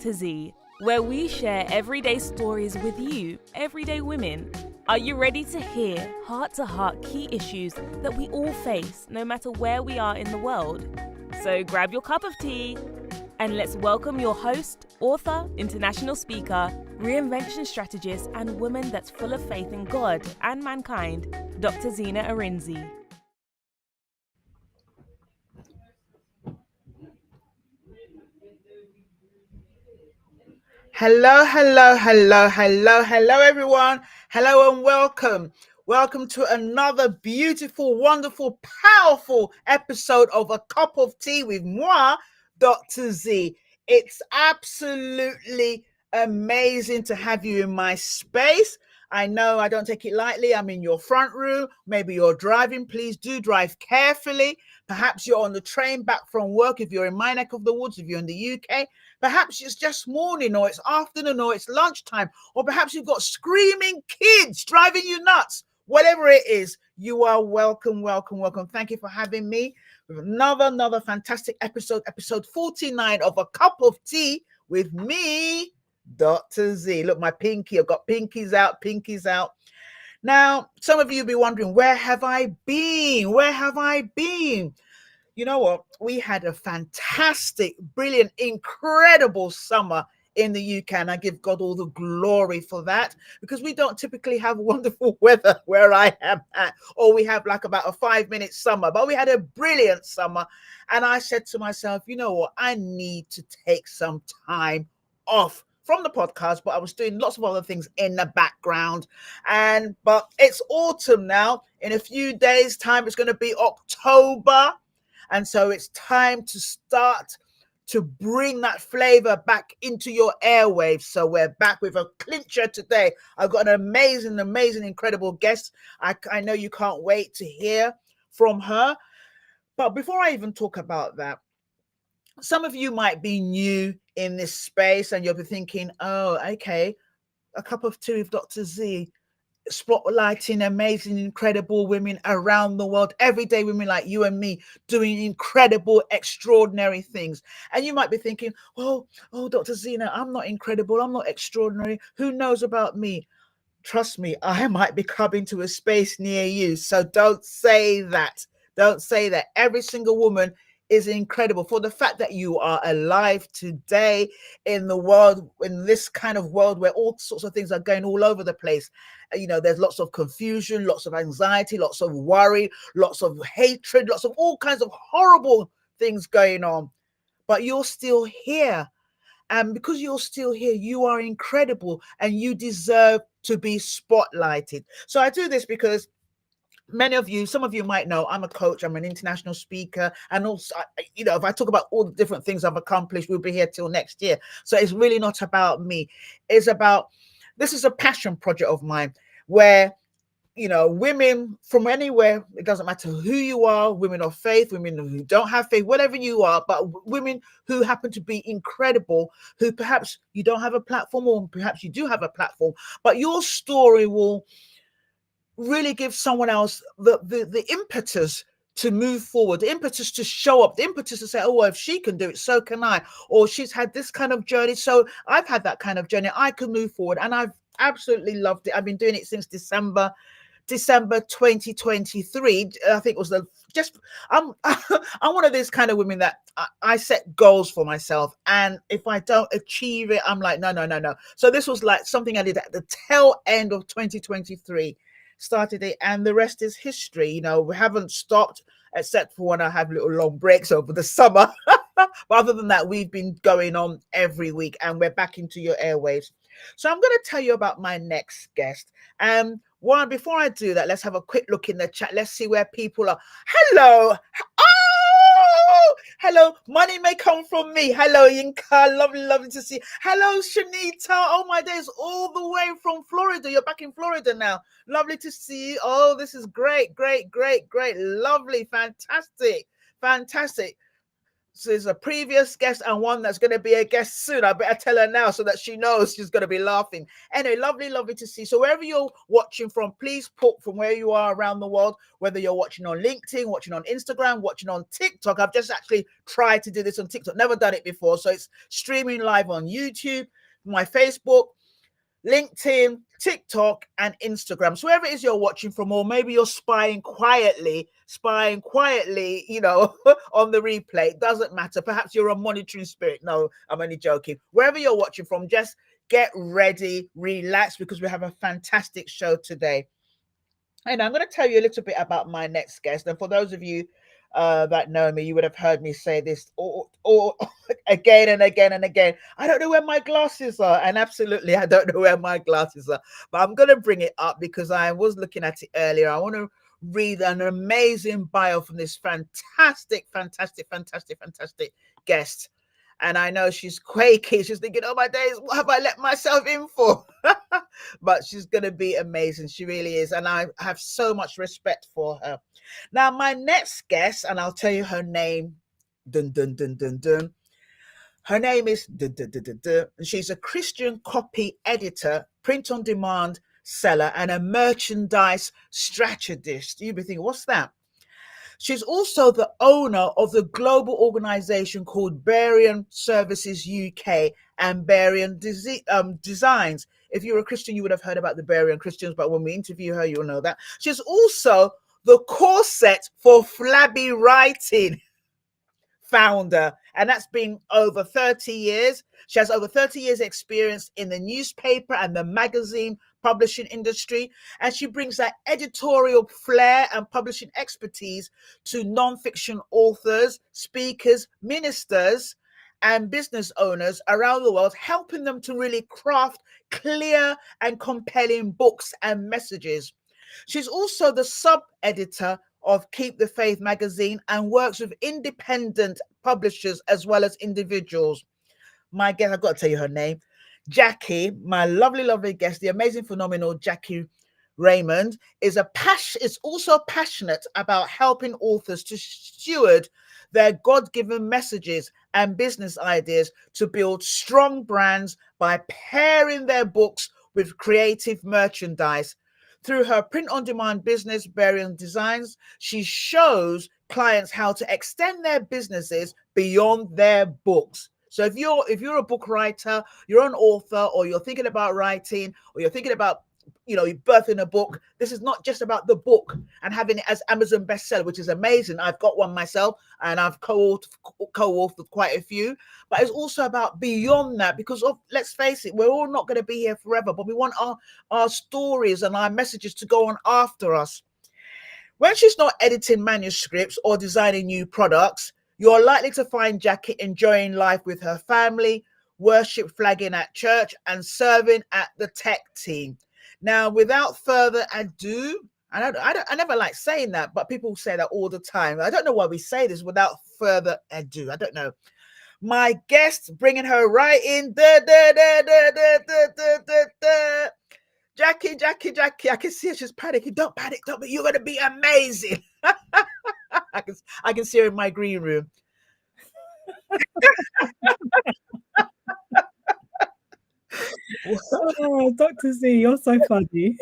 Dr. Zee, where we share everyday stories with you, everyday women. Are you ready to hear heart-to-heart key issues that we all face, no matter where we are in the world? So grab your cup of tea and let's welcome your host, author, international speaker, reinvention strategist, and woman that's full of faith in God and mankind, Dr. Zena Arinzi. Hello, everyone. Hello and welcome. Welcome to another beautiful, wonderful, powerful episode of A Cup of Tea with moi, Dr. Z. It's absolutely amazing to have you in my space. I know I don't take it lightly. I'm in your front room. Maybe you're driving. Please do drive carefully. Perhaps you're on the train back from work if you're in my neck of the woods, if you're in the UK. Perhaps it's just morning or it's afternoon or it's lunchtime, or perhaps you've got screaming kids driving you nuts. Whatever it is, you are welcome. Thank you for having me with another fantastic episode 49 of A Cup of Tea with me, Dr. Z. Look, my pinky, I've got pinkies out. Now, some of you will be wondering, where have I been? You know what? We had a fantastic, brilliant, incredible summer in the UK, and I give God all the glory for that, because we don't typically have wonderful weather where I am at, or we have like about a 5-minute summer, but we had a brilliant summer. And I said to myself, you know what? I need to take some time off from the podcast, but I was doing lots of other things in the background. But it's autumn now. In a few days' time, it's going to be October. And so it's time to start to bring that flavor back into your airwaves. So we're back with a clincher today. I've got an amazing, incredible guest. I know you can't wait to hear from her. But before I even talk about that, some of you might be new in this space and you'll be thinking, oh, okay, A Cup of Tea with Dr. Z, spotlighting amazing, incredible women around the world, everyday women like you and me, doing incredible, extraordinary things. And you might be thinking, oh, Dr. Zena, I'm not incredible, I'm not extraordinary. Who knows about me? Trust me, I might be coming to a space near you. So don't say that. Every single woman is incredible. For the fact that you are alive today in the world, in this kind of world where all sorts of things are going all over the place. You know, there's lots of confusion, lots of anxiety, lots of worry, lots of hatred, lots of all kinds of horrible things going on. But you're still here. And because you're still here, you are incredible and you deserve to be spotlighted. So I do this because some of you might know I'm a coach, I'm an international speaker, and also, you know, if I talk about all the different things I've accomplished, we'll be here till next year. So it's really not about me. This is a passion project of mine where, you know, women from anywhere, it doesn't matter who you are, women of faith, women who don't have faith, whatever you are, but women who happen to be incredible, who perhaps you don't have a platform, or perhaps you do have a platform, but your story will really give someone else the impetus to move forward, the impetus to show up, the impetus to say, oh, well, if she can do it, so can I. Or she's had this kind of journey, so I've had that kind of journey, I can move forward. And I've absolutely loved it. I've been doing it since December 2023. I think it was I'm one of these kind of women that I set goals for myself, and if I don't achieve it, I'm like, no. So this was like something I did at the tail end of 2023. Started it, and the rest is history. You know, we haven't stopped, except for when I have little long breaks over the summer. But other than that, we've been going on every week, and we're back into your airwaves. So I'm going to tell you about my next guest. Before I do that, let's have a quick look in the chat. Let's see where people are. Hello. Hello, money may come from me. Hello, Yinka, lovely to see you. Hello, Shanita. Oh my days, all the way from Florida. You're back in Florida now. Lovely to see you. Oh, this is great. Lovely, fantastic. there's a previous guest and one that's going to be a guest soon. I better tell her now so that she knows she's going to be laughing. Anyway, lovely to see. So wherever you're watching from, please put from where you are around the world, whether you're watching on LinkedIn, watching on Instagram, watching on TikTok. I've just actually tried to do this on TikTok, never done it before. So it's streaming live on YouTube, my Facebook, LinkedIn, TikTok, and Instagram. So wherever it is you're watching from, or maybe you're spying quietly, you know, on the replay. It doesn't matter. Perhaps you're a monitoring spirit. No, I'm only joking. Wherever you're watching from, just get ready, relax, because we have a fantastic show today. And I'm going to tell you a little bit about my next guest. And for those of you that know me, you would have heard me say this all again and again and again. I don't know where my glasses are. And absolutely, I don't know where my glasses are. But I'm going to bring it up because I was looking at it earlier. I want to read an amazing bio from this fantastic guest. And I know she's quaking. She's thinking, oh my days, what have I let myself in for? But she's going to be amazing. She really is. And I have so much respect for her. Now, my next guest, and I'll tell you her name. Dun, dun, dun, dun, dun. Her name is dun, dun, dun, dun, dun. And she's a Christian copy editor, print on demand seller, and a merchandise strategist. You'll be thinking, what's that? She's also the owner of the global organization called Berean Services UK and Berean Designs. If you're a Christian, you would have heard about the Berean Christians, but when we interview her, you'll know that. She's also the Corset for Flabby writing founder, and that's been over 30 years. She has over 30 years experience in the newspaper and the magazine publishing industry, and she brings that editorial flair and publishing expertise to non-fiction authors, speakers, ministers, and business owners around the world, helping them to really craft clear and compelling books and messages. She's also the sub-editor of Keep the Faith magazine and works with independent publishers as well as individuals. My guest, I've got to tell you her name, Jackie, my lovely guest, the amazing, phenomenal Jackie Raymond, is also passionate about helping authors to steward their God-given messages and business ideas to build strong brands by pairing their books with creative merchandise. Through her print-on-demand business, Berean Designs, she shows clients how to extend their businesses beyond their books. So if you're a book writer, you're an author, or you're thinking about writing, or you're thinking about, birthing a book, this is not just about the book and having it as Amazon bestseller, which is amazing. I've got one myself and I've co-authored quite a few, but it's also about beyond that, because let's face it, we're all not going to be here forever, but we want our stories and our messages to go on after us. When she's not editing manuscripts or designing new products, you're likely to find Jackie enjoying life with her family, worship flagging at church, and serving at the tech team. Now, without further ado, I never like saying that, but people say that all the time. I don't know why we say this, without further ado. I don't know. My guest, bringing her right in. Jackie. I can see her. She's panicking. Don't panic. You're going to be amazing. I can see her in my green room. Oh, Dr. Z, you're so funny.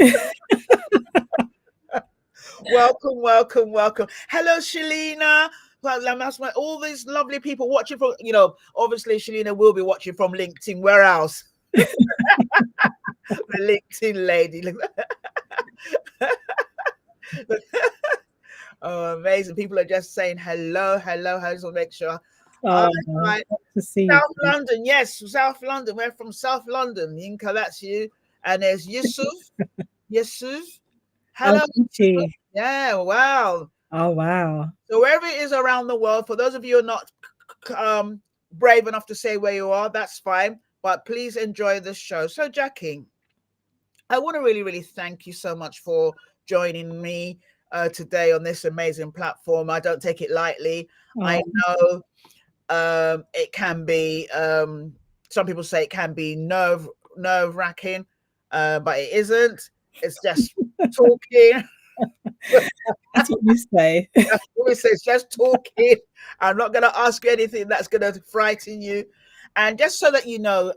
Welcome. Hello, Shalina. Well, all these lovely people watching from, obviously Shalina will be watching from LinkedIn. Where else? The LinkedIn lady. Oh, amazing. People are just saying hello. I just want to make sure. Right. To see South London, yes, South London. We're from South London. Yinka, that's you. And there's Yusuf. Hello. Oh, yeah, wow. Oh, wow. So wherever it is around the world, for those of you who are not brave enough to say where you are, that's fine. But please enjoy the show. So, Jackie, I want to really thank you so much for joining me today on this amazing platform. I don't take it lightly. Oh. I know it can be, some people say it can be nerve-wracking, but it isn't. It's just talking. That's what you say. What it says, just talking. I'm not going to ask you anything that's going to frighten you. And just so that you know,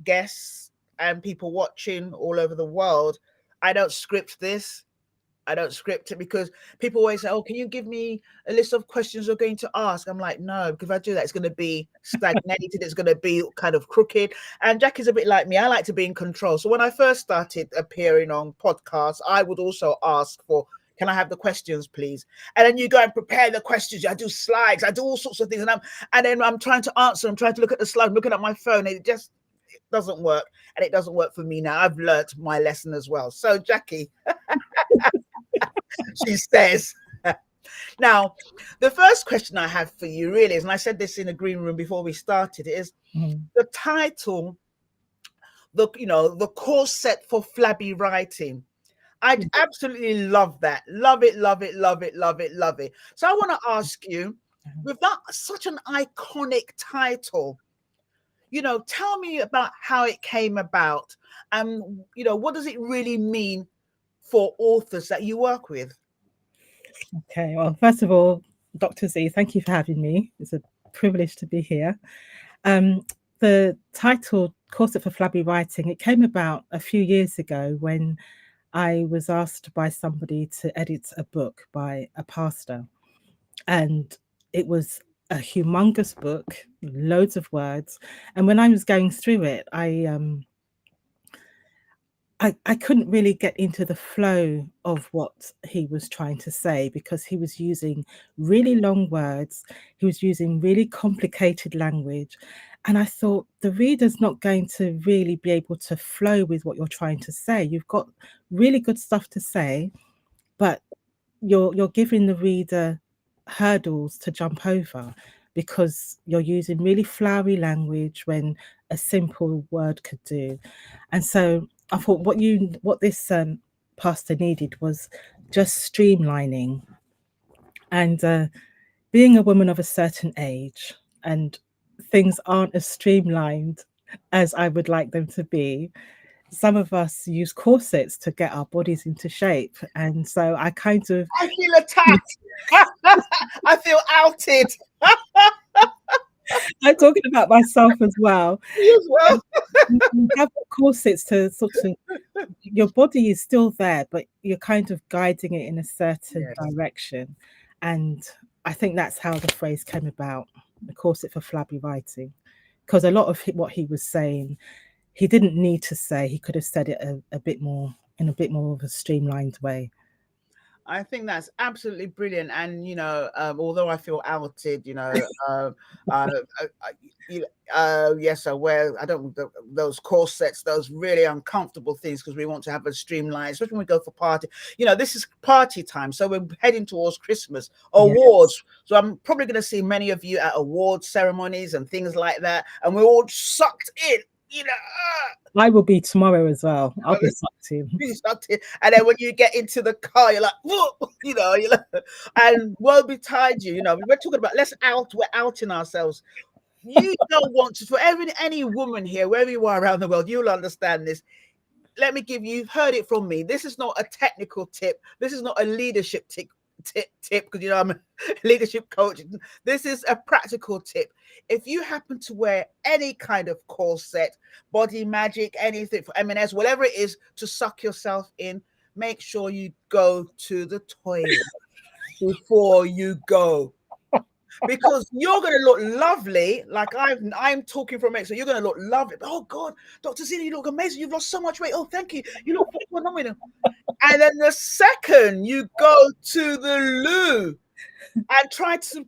guests and people watching all over the world, I don't script this. I don't script it because people always say, "Oh, can you give me a list of questions you're going to ask?" I'm like, no, because if I do that, it's going to be stagnated. It's going to be kind of crooked. And Jackie's a bit like me. I like to be in control. So when I first started appearing on podcasts, I would also ask for, "Can I have the questions, please?" And then you go and prepare the questions. I do slides. I do all sorts of things. And then I'm trying to answer. I'm trying to look at the slide, looking at my phone. And it doesn't work. And it doesn't work for me now. I've learnt my lesson as well. So Jackie, she says, now, the first question I have for you really is, and I said this in a green room before we started, is the title, the corset for flabby writing. I absolutely love that. Love it, love it, love it, love it, love it. So I want to ask you, with that such an iconic title, tell me about how it came about, and what does it really mean for authors that you work with? Okay, well, first of all, Dr. Zee, thank you for having me. It's a privilege to be here. The title, Corset for Flabby Writing, it came about a few years ago when I was asked by somebody to edit a book by a pastor. And it was a humongous book, loads of words. And when I was going through it, I couldn't really get into the flow of what he was trying to say because he was using really long words. He was using really complicated language. And I thought the reader's not going to really be able to flow with what you're trying to say. You've got really good stuff to say, but you're giving the reader hurdles to jump over because you're using really flowery language when a simple word could do. And so I thought what this pastor needed was just streamlining. And being a woman of a certain age, and things aren't as streamlined as I would like them to be. Some of us use corsets to get our bodies into shape. And so I feel attacked. I feel outed. I'm talking about myself as well. You as well. You have corsets to sort of, your body is still there, but you're kind of guiding it in a certain direction. And I think that's how the phrase came about, the corset for flabby writing. Because a lot of what he was saying, he didn't need to say. He could have said it a bit more of a streamlined way. I think that's absolutely brilliant. And, although I feel outed, yes, I wear, I don't, those corsets, those really uncomfortable things, because we want to have a streamline, especially when we go for party. This is party time. So we're heading towards Christmas, awards. Yes. So I'm probably going to see many of you at award ceremonies and things like that. And we're all sucked in. I will be tomorrow as well. I'll be sucked in. And then when you get into the car, you're like, whoa, you're like, and woe betide you. We're talking about we're outing ourselves. You don't want to, for any woman here, wherever you are around the world, you'll understand this. Let me you've heard it from me. This is not a technical tip. This is not a leadership tip, because I'm a leadership coach. This is a practical tip. If you happen to wear any kind of corset, body magic, anything for M&S, whatever it is, to suck yourself in, make sure you go to the toilet before you go, because you're going to look lovely. Like I'm talking from it, so you're going to look lovely. Oh God, Dr. Zee, you look amazing. You've lost so much weight. Oh, thank you. You look phenomenal. And then the second you go to the loo and try to,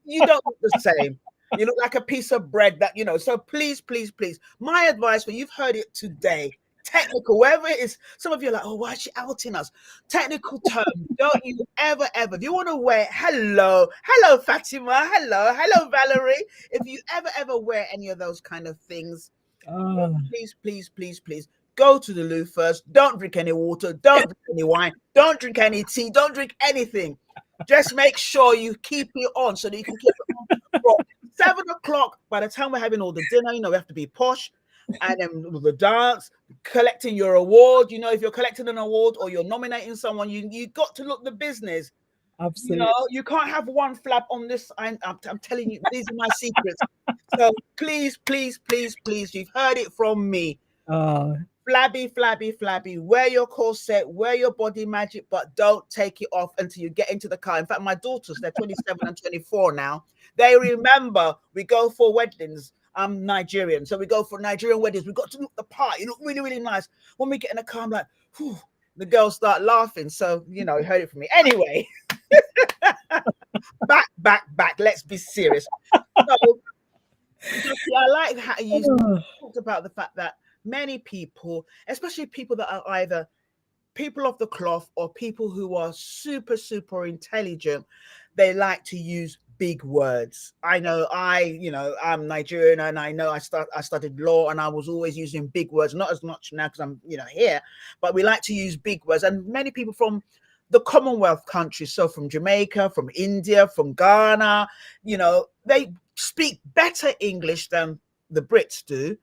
you don't look the same. You look like a piece of bread so please, please, please. My advice for you've heard it today. Technical, wherever it is. Some of you are like, oh, why is she outing us? Technical term. Don't you ever, if you want to wear, hello Fatima, hello Valerie. If you ever wear any of those kind of things, please, please, please, please, go to the loo first. Don't drink any water. Don't drink any wine. Don't drink any tea. Don't drink anything. Just make sure you keep it on so that you can keep it on for 7 o'clock. By the time we're having all the dinner, we have to be posh. And then the dance, collecting your award, you know, if you're collecting an award or you're nominating someone, you got to look the business. You Absolutely. know, you can't have one flap on this. I'm telling you, these are my secrets. So please, please, please, please, you've heard it from me. Oh, Flabby, flabby, flabby. Wear your corset, wear your body magic, but don't take it off until you get into the car. In fact, my daughters, they're 27 and 24 now. They remember we go for weddings. I'm Nigerian, so we go for Nigerian weddings. We got to look the part. You look really, really nice. When we get in the car, I'm like, whew, the girls start laughing. So, you know, you heard it from me. Anyway, back. Let's be serious. So, I like how you talked about the fact that many people, especially people that are either people of the cloth or people who are super, super intelligent, they like to use big words. I know I'm Nigerian, and I know I studied law, and I was always using big words, not as much now because I'm, here, but we like to use big words. And many people from the Commonwealth countries, so from Jamaica, from India, from Ghana, they speak better English than the Brits do,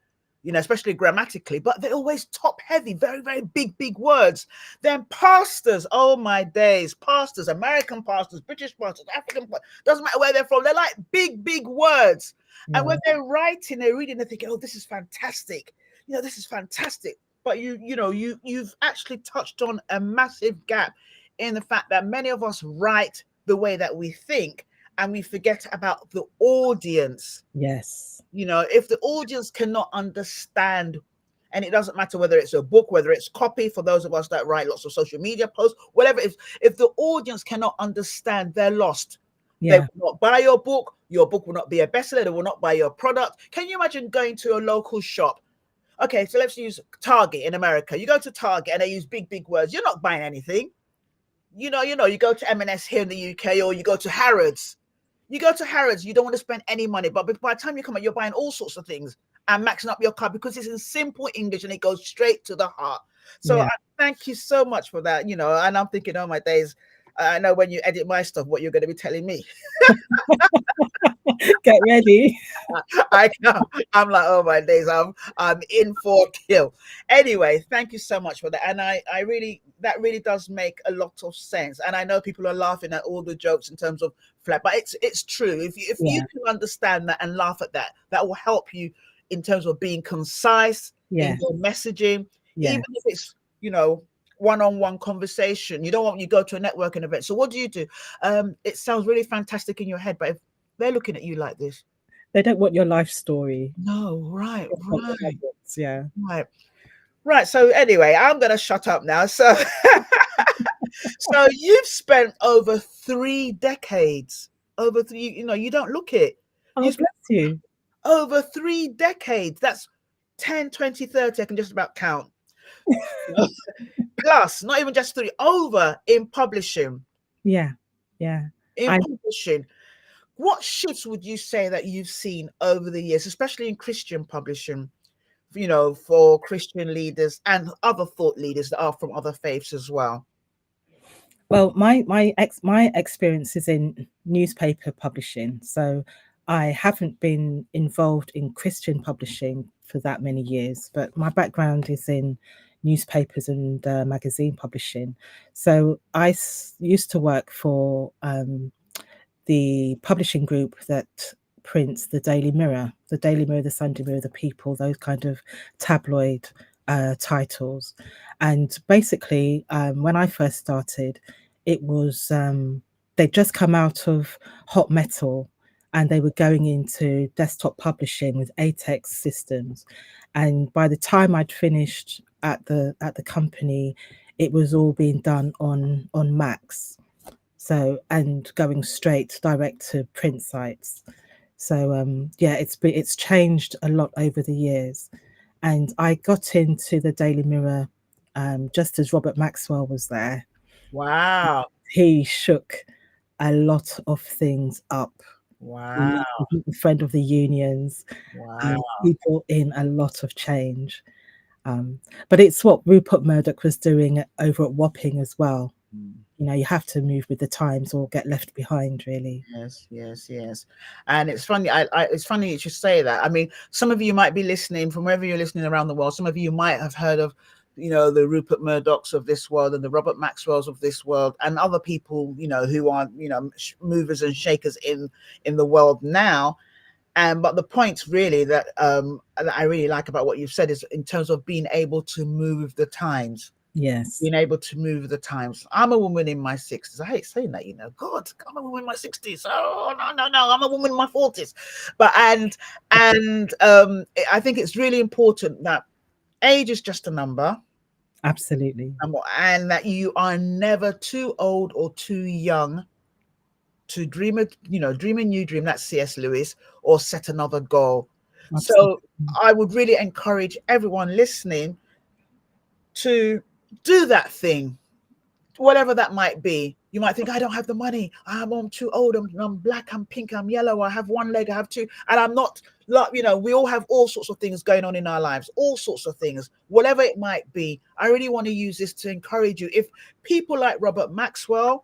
especially grammatically, but they're always top heavy, very, very big words. Then pastors, oh my days, pastors, American pastors, British pastors, African pastors, doesn't matter where they're from, they're like big words. Yeah. And when they're writing, they're reading, they're thinking, oh, this is fantastic. This is fantastic. But you've actually touched on a massive gap in the fact that many of us write the way that we think, and we forget about the audience. Yes. If the audience cannot understand, and it doesn't matter whether it's a book, whether it's copy, for those of us that write lots of social media posts, whatever it is, if the audience cannot understand, they're lost. Yeah. They will not buy your book will not be a bestseller, they will not buy your product. Can you imagine going to a local shop? Okay, so let's use Target in America. You go to Target and they use big words. You're not buying anything. You go to M&S here in the UK, or you go to Harrods. You go to Harrods, you don't want to spend any money, but by the time you come out, you're buying all sorts of things and maxing up your card because it's in simple English and it goes straight to the heart. So I thank you so much for that, and I'm thinking, oh my days, I know when you edit my stuff, what you're going to be telling me. Get ready. I'm like, oh my days, I'm in for a kill. Anyway, thank you so much for that. And that really does make a lot of sense. And I know people are laughing at all the jokes in terms of flat, but it's true. If you can understand that and laugh at that, that will help you in terms of being concise in your messaging, even if it's, one-on-one conversation. You don't want you go to a networking event. So what do? It sounds really fantastic in your head, but if they're looking at you like this, they don't want your life story. No, right. Yeah. Right. So anyway, I'm gonna shut up now. So so you've spent over 3 decades. You don't look it. Oh, bless you. Over 3 decades. That's 10, 20, 30. I can just about count. Plus, not even just 3, over in publishing. Yeah. In publishing. What shifts would you say that you've seen over the years, especially in Christian publishing, for Christian leaders and other thought leaders that are from other faiths as well? Well, my experience is in newspaper publishing. So I haven't been involved in Christian publishing for that many years, but my background is in newspapers and magazine publishing. So I used to work for the publishing group that prints the Daily Mirror, the Sunday Mirror, the People, those kind of tabloid titles. And basically, when I first started, it was they'd just come out of hot metal and they were going into desktop publishing with ATEX systems. And by the time I'd finished at the company, it was all being done on Macs. So, and going straight direct to print sites. So it's changed a lot over the years. And I got into the Daily Mirror just as Robert Maxwell was there. Wow. He shook a lot of things up. Wow. A friend of the unions. Wow. He brought in a lot of change. But it's what Rupert Murdoch was doing over at Wapping as well. you have to move with the times or get left behind, really. Yes. And it's funny. It's funny you should say that. I mean, some of you might be listening from wherever you're listening around the world. Some of you might have heard of, the Rupert Murdochs of this world and the Robert Maxwells of this world, and other people, who are, movers and shakers in the world now. But the points really that I really like about what you've said is in terms of being able to move the times. Yes. Being able to move the times. I'm a woman in my 60s. I hate saying that, God, I'm a woman in my 60s. Oh, no. I'm a woman in my 40s. But I think it's really important that age is just a number. Absolutely. And that you are never too old or too young to dream a new dream. That's C.S. Lewis, or set another goal. Absolutely. So I would really encourage everyone listening to do that thing, whatever that might be. You might think, I don't have the money, I'm too old, I'm black, I'm pink, I'm yellow, I have one leg, I have two, and I'm not, we all have all sorts of things going on in our lives, all sorts of things, whatever it might be. I really want to use this to encourage you. If people like Robert Maxwell,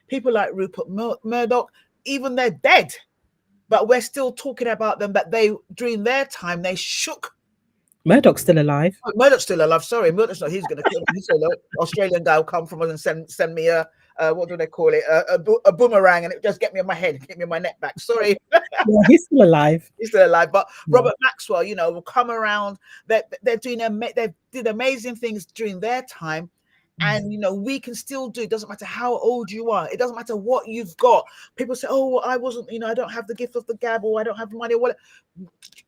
people like Rupert Murdoch, even they're dead, but we're still talking about them, that they, during their time, they shook. Murdoch's still alive. Murdoch's still alive. Sorry, Murdoch's not. He's going to kill me. He's an Australian guy will come from us and send me a what do they call it? A boomerang, and it just get me on my head, get me on my neck back. Sorry. Yeah, he's still alive. He's still alive. But Robert Maxwell, will come around. They're doing they did amazing things during their time. And we can still do. It doesn't matter how old you are. It doesn't matter what you've got. People say, "Oh, well, I wasn't. I don't have the gift of the gab, or I don't have the money." Or what?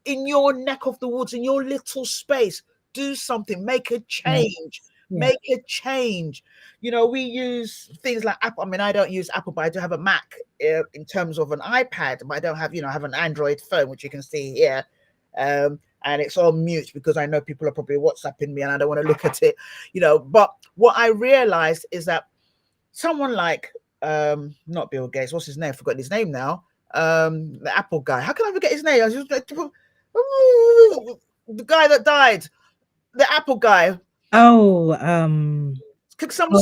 In your neck of the woods, in your little space, do something. Make a change. Yeah. Make a change. We use things like Apple. I mean, I don't use Apple, but I do have a Mac in terms of an iPad. But I don't have, I have an Android phone, which you can see here. And it's on mute because I know people are probably WhatsApping me and I don't want to look at it, But what I realized is that someone like, not Bill Gates, what's his name? I forgot his name now. The Apple guy. How can I forget his name? The guy that died, the Apple guy. Oh, Could someone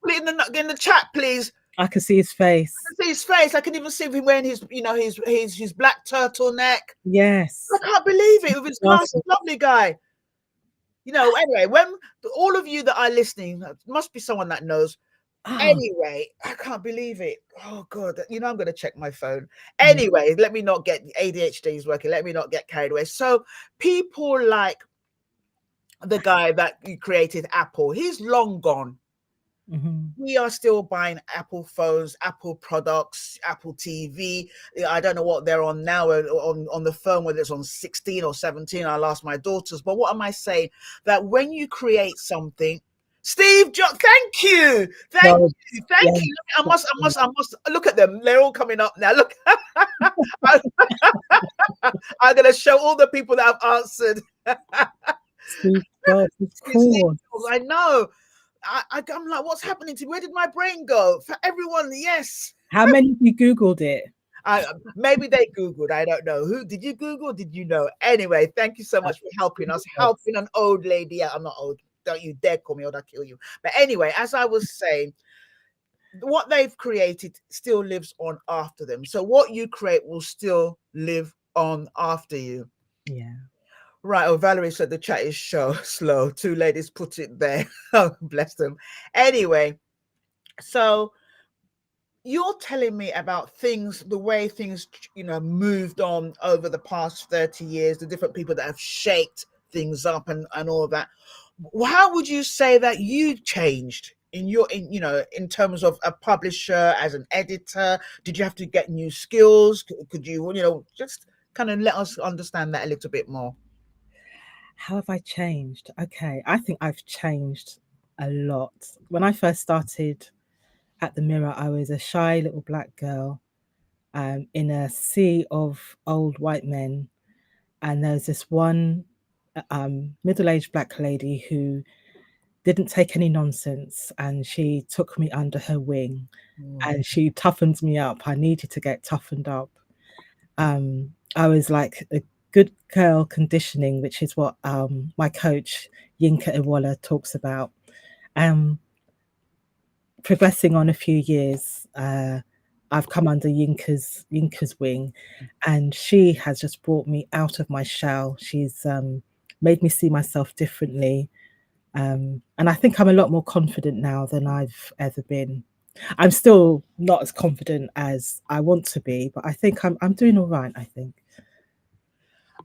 put it in the chat, please? I can see his face. I can see his face. I can even see him wearing his black turtleneck. Yes. I can't believe it, with his glasses. Lovely guy. Anyway, when all of you that are listening, must be someone that knows. Anyway, I can't believe it. Oh God, I'm going to check my phone. Anyway, let me not get ADHD is working. Let me not get carried away. So people like the guy that created Apple, he's long gone. Mm-hmm. We are still buying Apple phones, Apple products, Apple TV. I don't know what they're on now on the phone, whether it's on 16 or 17. I'll ask my daughters. But what am I saying? That when you create something, Steve Jobs, thank you. Thank you. I must look at them. They're all coming up now. Look, I'm going to show all the people that have answered. Steve Jobs, of course. I know. I'm like, what's happening to me? Where did my brain go? For everyone, yes. How many of you Googled it? Maybe they Googled. I don't know. Who did you Google? Did you know? Anyway, thank you so much for helping us, helping an old lady out. I'm not old. Don't you dare call me old, I'll kill you. But anyway, as I was saying, what they've created still lives on after them. So what you create will still live on after you. Yeah. Right. Oh, Valerie said the chat is slow. Two ladies put it there. Oh, bless them. Anyway, so you're telling me about things, the way things, moved on over the past 30 years, the different people that have shaped things up and all of that. How would you say that you changed in terms of a publisher, as an editor? Did you have to get new skills? Could you, just kind of let us understand that a little bit more? How have I changed? Okay, I think I've changed a lot. When I first started at the Mirror, I was a shy little black girl in a sea of old white men. And there was this one middle-aged black lady who didn't take any nonsense, and she took me under her wing and she toughened me up. I needed to get toughened up. I was like a good girl conditioning, which is what my coach Yinka Iwala talks about. progressing on a few years, I've come under Yinka's wing, and she has just brought me out of my shell. She's made me see myself differently, and I think I'm a lot more confident now than I've ever been. I'm still not as confident as I want to be, but I think I'm doing all right, I think.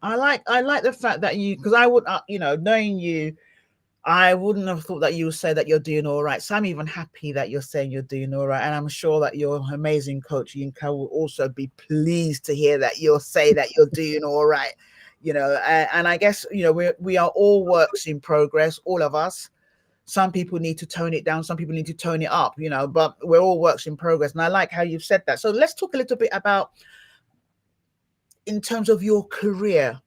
I like the fact that you, because I would, knowing you, I wouldn't have thought that you would say that you're doing all right. So I'm even happy that you're saying you're doing all right. And I'm sure that your amazing coach, Yinka, will also be pleased to hear that you'll say that you're doing all right. And I guess, we are all works in progress, all of us. Some people need to tone it down. Some people need to tone it up, but we're all works in progress. And I like how you've said that. So let's talk a little bit about in terms of your career.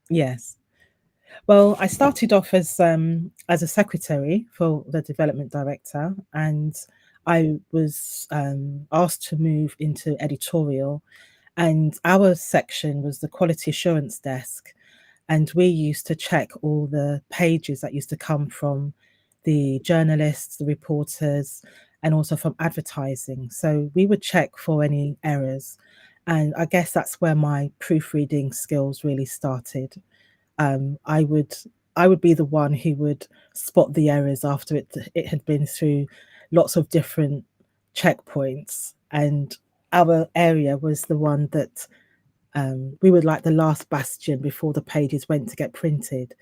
Yes. Well, I started off as a secretary for the development director, and I was asked to move into editorial. And our section was the quality assurance desk, and we used to check all the pages that used to come from the journalists, the reporters, and also from advertising. So we would check for any errors, and I guess that's where my proofreading skills really started. I would be the one who would spot the errors after it had been through lots of different checkpoints, and our area was the one that we were like the last bastion before the pages went to get printed.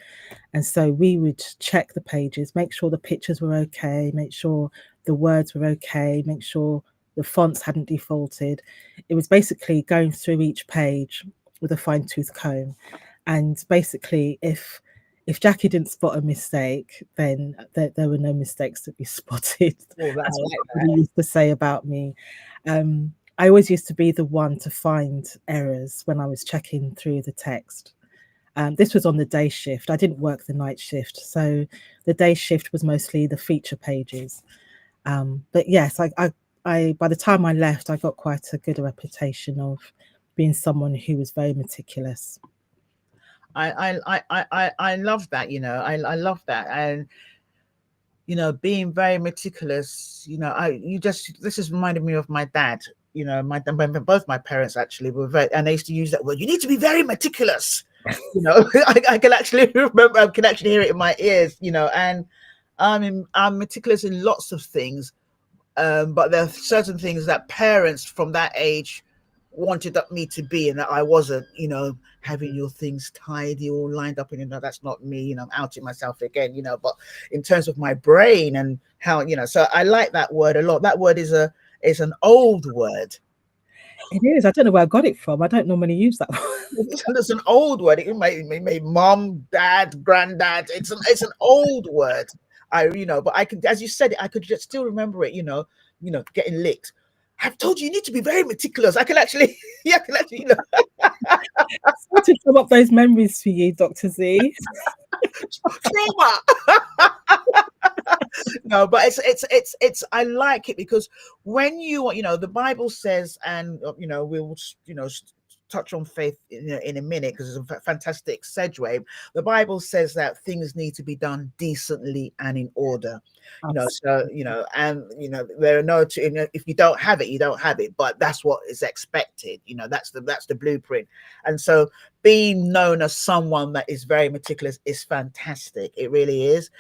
And so we would check the pages, make sure the pictures were okay, make sure the words were okay, make sure the fonts hadn't defaulted. It was basically going through each page with a fine-tooth comb. And basically, if Jackie didn't spot a mistake, then there were no mistakes to be spotted. Oh, That's what everybody used to say about me. I always used to be the one to find errors when I was checking through the text. This was on the day shift. I didn't work the night shift, so the day shift was mostly the feature pages. But yes, I by the time I left, I got quite a good reputation of being someone who was very meticulous. I love that, I love that. And being very meticulous, this is reminding me of my dad. Both my parents actually were very, and they used to use that word. You need to be very meticulous. I can actually remember, I can actually hear it in my ears. And I'm meticulous in lots of things, but there are certain things that parents from that age wanted me to be, and that I wasn't. Having your things tidy, all lined up, and that's not me. I'm outing myself again. But in terms of my brain and how, so I like that word a lot. That word is an old word. It is. I don't know where I got it from. I don't normally use that word. It's an old word. It may mom, dad, granddad. It's an old word. But I could, as you said it, I could just still remember it. Getting licked. I've told you need to be very meticulous. I can actually, to come up those memories for you, Dr. Z. Trauma. No, but it's I like it because when the Bible says, and we'll touch on faith in a minute because it's a fantastic segue. The Bible says that things need to be done decently and in order. Absolutely. There are no if you don't have it, you don't have it, but that's what is expected. That's the blueprint. And so being known as someone that is very meticulous is fantastic. It really is.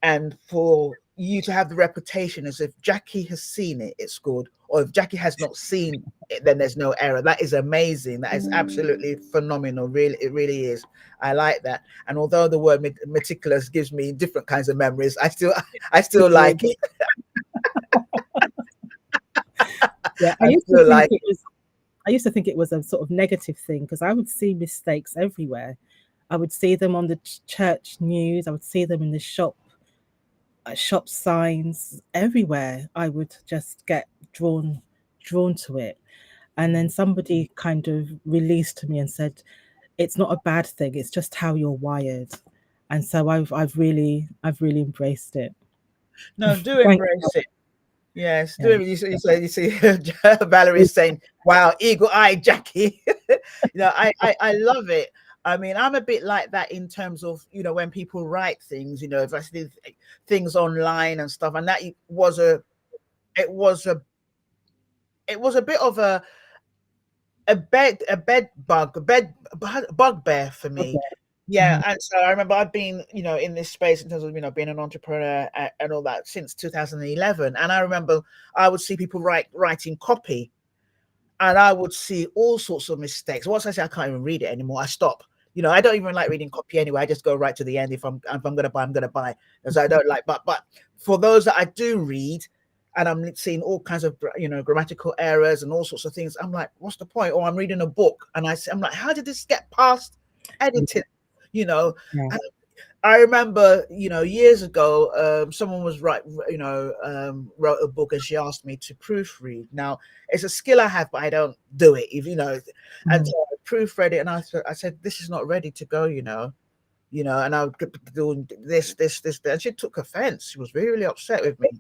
And for you to have the reputation as if Jackie has seen it, it's good, or if Jackie has not seen it, then there's no error. That is amazing. That is absolutely phenomenal. Really, it really is. I like that. And although the word meticulous gives me different kinds of memories, I still like it. Yeah, I used to think it was a sort of negative thing because I would see mistakes everywhere. I would see them on the church news. I would see them in the shop signs everywhere. I would just get drawn to it, and then somebody kind of released to me and said, "It's not a bad thing. It's just how you're wired." And so I've really embraced it. No, do embrace it. Yes, do it. You see, Valerie is saying, "Wow, eagle eye, Jackie." I love it. I mean, I'm a bit like that in terms of, when people write things, if I see things online and stuff, and that it was a bit of a bugbear for me. Okay. Yeah, and so I remember I've been, in this space in terms of, being an entrepreneur and all that since 2011, and I remember I would see people writing copy, and I would see all sorts of mistakes. Once I say I can't even read it anymore, I stop. I don't even like reading copy anyway. I just go right to the end. If I'm gonna buy, I'm gonna buy, because I don't like. But for those that I do read, and I'm seeing all kinds of grammatical errors and all sorts of things, I'm like, what's the point? Or I'm reading a book and I'm like, how did this get past editing? Yeah. And I remember, years ago, someone was wrote a book, and she asked me to proofread. Now, it's a skill I have, but I don't do it, And so I proofread it, and I said, this is not ready to go, and I would do this, and she took offense. She was really upset with me.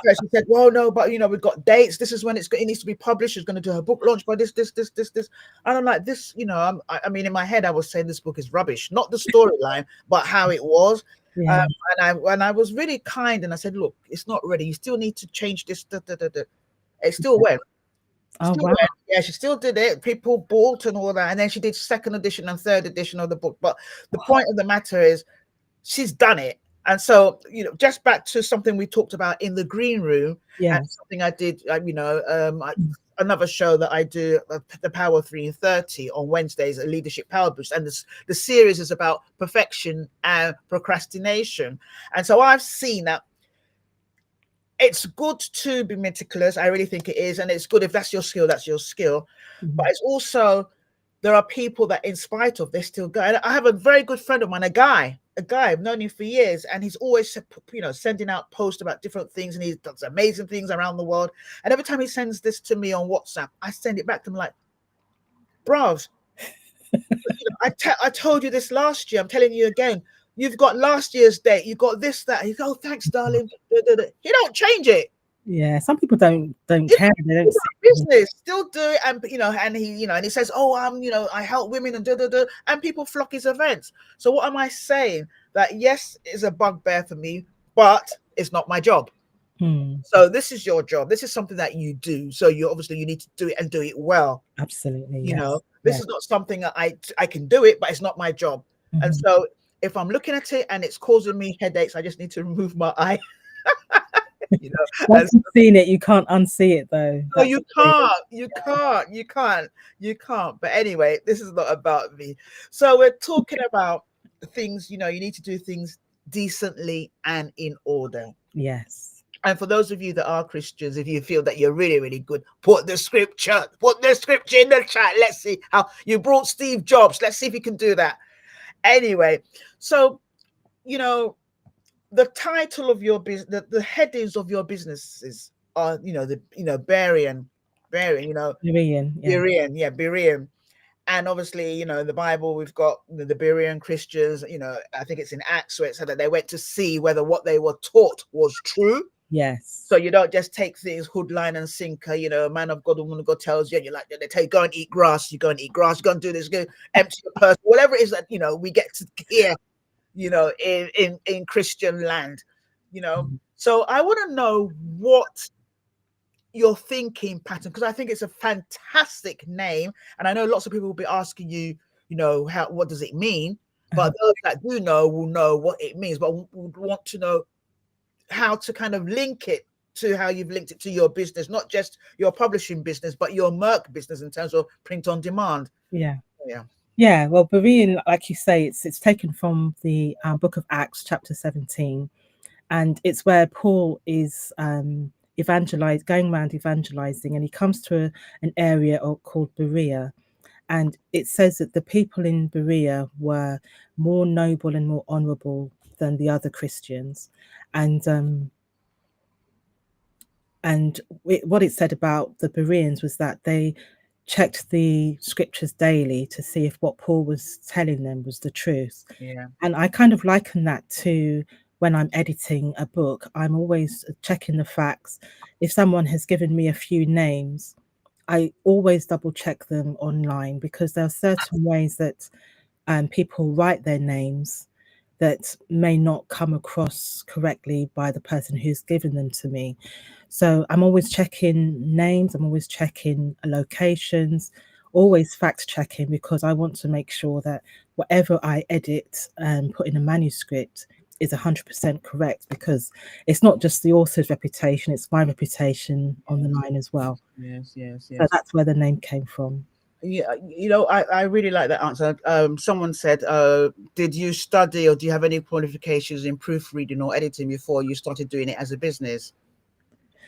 She said, well, no, but we've got dates. This is when it needs to be published. She's going to do her book launch by this. And I'm like, this, I mean, in my head, I was saying this book is rubbish, not the storyline, but how it was. Yeah. And I was really kind, and I said, look, it's not ready. You still need to change this. It still went. Oh, wow. Yeah, she still did it. People bought and all that. And then she did second edition and third edition of the book. But the point of the matter is, she's done it. And so, just back to something we talked about in the green room, and something I did, another show that I do, the Power 330 on Wednesdays, a leadership power boost. And the series is about perfection and procrastination. And so I've seen that it's good to be meticulous. I really think it is. And it's good if that's your skill, that's your skill. Mm-hmm. But it's also, there are people that in spite of, they still go. And I have a very good friend of mine, a guy, I've known him for years, and he's always, sending out posts about different things, and he does amazing things around the world. And every time he sends this to me on WhatsApp, I send it back to him like, bros, I told you this last year. I'm telling you again. You've got last year's date. You got this, that. He goes, oh, thanks, darling. He don't change it. Yeah, some people don't care. They don't business, still do it, and and he, and he says, oh, I help women and and people flock his events. So what am I saying? That yes, it's a bugbear for me, but it's not my job. So this is your job. This is something that you do. So you need to do it and do it well. Absolutely. This is not something that I can do it, but it's not my job. And so if I'm looking at it and it's causing me headaches, I just need to remove my eye. Once you've seen it, you can't unsee it, though. No, you can't. But anyway, this is not about me. So we're talking about things, you need to do things decently and in order. Yes. And for those of you that are Christians, if you feel that you're really, really good, put the scripture in the chat. Let's see how you brought Steve Jobs. Let's see if you can do that. Anyway, so, the title of your business, the headings of your businesses are, Berean, Berean. And obviously, the Bible, we've got the Berean Christians, I think it's in Acts where it said that they went to see whether what they were taught was true. Yes. So you don't just take things hood, line and sinker, man of God, woman of God tells you, and you're like, they tell you, go and eat grass, you go and eat grass, you go and do this, go empty your purse, whatever it is that, we get to hear, in Christian land, So I want to know what your thinking pattern, because I think it's a fantastic name, and I know lots of people will be asking you, what does it mean? But those that do know will know what it means, but would want to know how to kind of link it to how you've linked it to your business, not just your publishing business, but your Merck business in terms of print on demand. Yeah. Well, Berean, like you say, it's taken from the book of Acts, chapter 17, and it's where Paul is going around evangelizing, and he comes to an area called Berea, and it says that the people in Berea were more noble and more honorable than the other Christians, and what it said about the Bereans was that they checked the scriptures daily to see if what Paul was telling them was the truth. Yeah. And I kind of liken that to when I'm editing a book, I'm always checking the facts. If someone has given me a few names, I always double check them online, because there are certain ways that people write their names that may not come across correctly by the person who's given them to me. So I'm always checking names, I'm always checking locations, always fact checking, because I want to make sure that whatever I edit and put in a manuscript is 100% correct, because it's not just the author's reputation, it's my reputation on the line as well. Yes. So that's where the name came from. Yeah, I really like that answer. Someone said, did you study or do you have any qualifications in proofreading or editing before you started doing it as a business?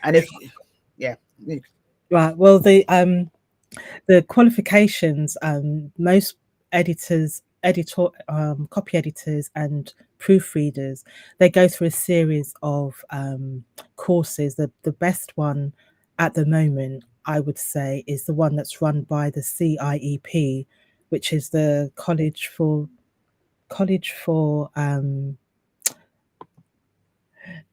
And if, yeah. Right. Well, the qualifications, most editors, copy editors and proofreaders, they go through a series of courses. The best one at the moment, I would say, is the one that's run by the CIEP, which is the College for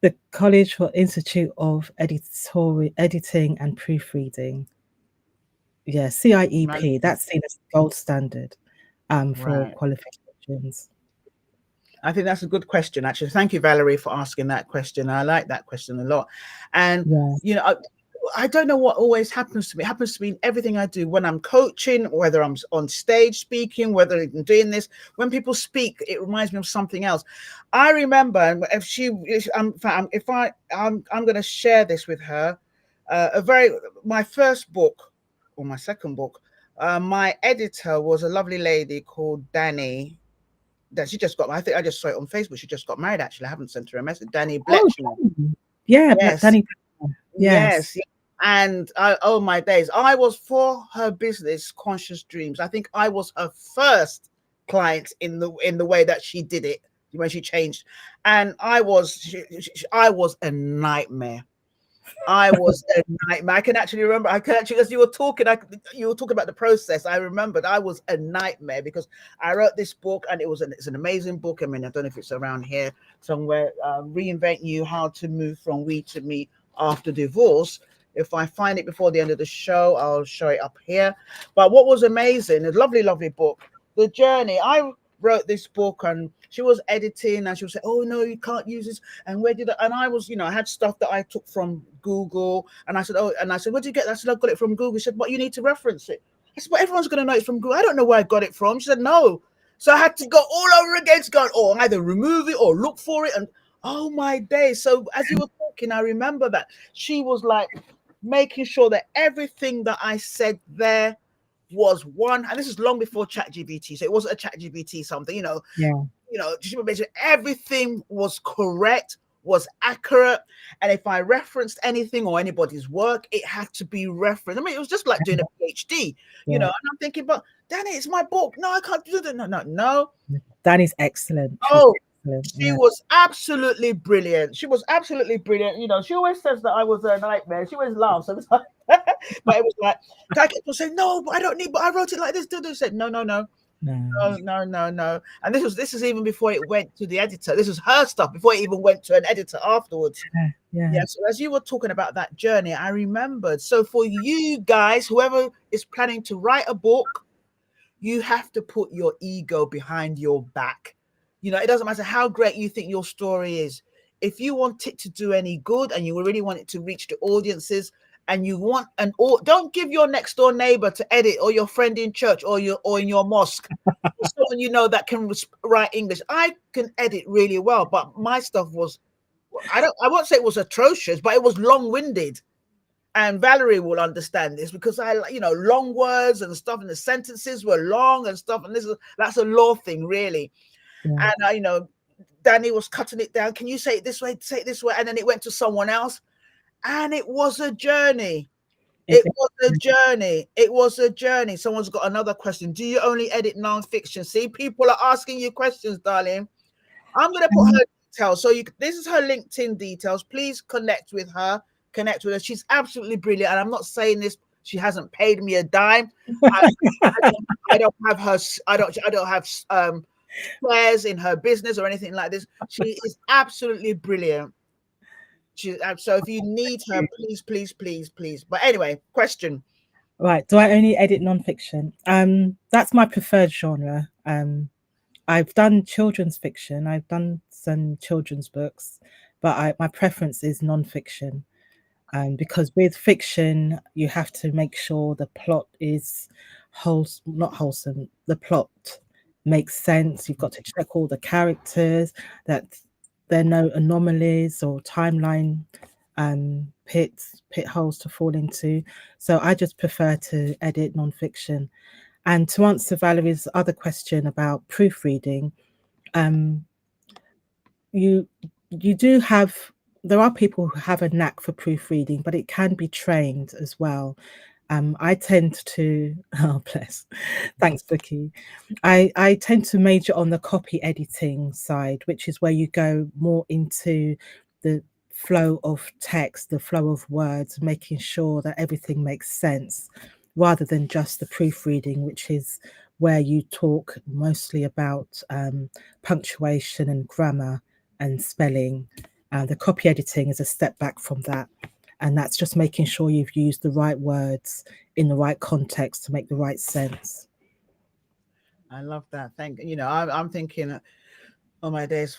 the College for Institute of Editing and Proofreading. Yeah, CIEP, that's seen as the gold standard for Right. qualifications. I think that's a good question, actually. Thank you, Valerie, for asking that question. I like that question a lot. And, I don't know what always happens to me. It happens to me in everything I do, when I'm coaching, whether I'm on stage speaking, whether I'm doing this. When people speak, it reminds me of something else. I remember, I'm going to share this with her. My first book, or my second book, my editor was a lovely lady called Danny. That she just got. I think I just saw it on Facebook. She just got married. Actually, I haven't sent her a message. Danny Bletchner. Yeah, yes. Danny. Yes. And oh my days, I was for her business, Conscious Dreams. I think I was her first client in the way that she did it, when she changed. And I was a nightmare. I was a nightmare. I can actually remember. As you were talking about the process. I remembered I was a nightmare, because I wrote this book, and it's an amazing book. I mean, I don't know if it's around here somewhere. Reinvent You: How to Move from We to Me After Divorce. If I find it before the end of the show, I'll show it up here. But what was amazing, a lovely, lovely book. The journey. I wrote this book, and she was editing, and she would say, "Oh no, you can't use this." And where did I? And I was, I had stuff that I took from Google, and I said, "Oh," and I said, "Where did you get that?" I said, "I got it from Google." She said, "But you need to reference it." I said, "But everyone's going to know it's from Google." "I don't know where I got it from." She said, "No." So I had to go all over again to go, or either remove it or look for it. And oh my days. So as you were talking, I remember that she was like making sure that everything that I said there was one, and this is long before ChatGPT, so it wasn't a ChatGPT something, just make sure everything was correct, was accurate, and if I referenced anything or anybody's work, it had to be referenced. I mean, it was just like doing a PhD, and I'm thinking, but Danny, it's my book. No, I can't do that. No. Danny's excellent. She was absolutely brilliant. She was absolutely brilliant. She always says that I was a nightmare. She always laughs. So but it was like, I kept on saying, "No, but I don't need, but I wrote it like this." They said, No. And this is even before it went to the editor. This was her stuff before it even went to an editor afterwards. Yeah. So as you were talking about that journey, I remembered. So for you guys, whoever is planning to write a book, you have to put your ego behind your back. It doesn't matter how great you think your story is. If you want it to do any good, and you really want it to reach the audiences, and you want don't give your next door neighbor to edit, or your friend in church, or in your mosque, someone that can write English. I can edit really well, but my stuff was, I won't say it was atrocious, but it was long-winded. And Valerie will understand this, because long words and stuff, and the sentences were long and stuff, and that's a law thing, really. And Danny was cutting it down. Can you say it this way? Say it this way. And then it went to someone else. And it was a journey. It was a journey. Someone's got another question. Do you only edit non-fiction? See, people are asking you questions, darling. I'm going to put her details. So this is her LinkedIn details. Please connect with her. She's absolutely brilliant. And I'm not saying this, she hasn't paid me a dime. I don't have her. I don't have shares in her business or anything like this. She is absolutely brilliant. So if you need her, please. But anyway, question. Right. Do I only edit nonfiction? That's my preferred genre. I've done children's fiction. I've done some children's books, but my preference is nonfiction. Because with fiction, you have to make sure the plot is not wholesome. The plot makes sense. You've got to check all the characters, that there are no anomalies or timeline pit holes to fall into. So I just prefer to edit nonfiction. And to answer Valerie's other question about proofreading, um, you do have, there are people who have a knack for proofreading, but it can be trained as well. I tend to, oh bless, thanks Vicky. I tend to major on the copy editing side, which is where you go more into the flow of text, the flow of words, making sure that everything makes sense, rather than just the proofreading, which is where you talk mostly about punctuation and grammar and spelling. The copy editing is a step back from that. And that's just making sure you've used the right words in the right context to make the right sense. I love that. I'm thinking, oh my days,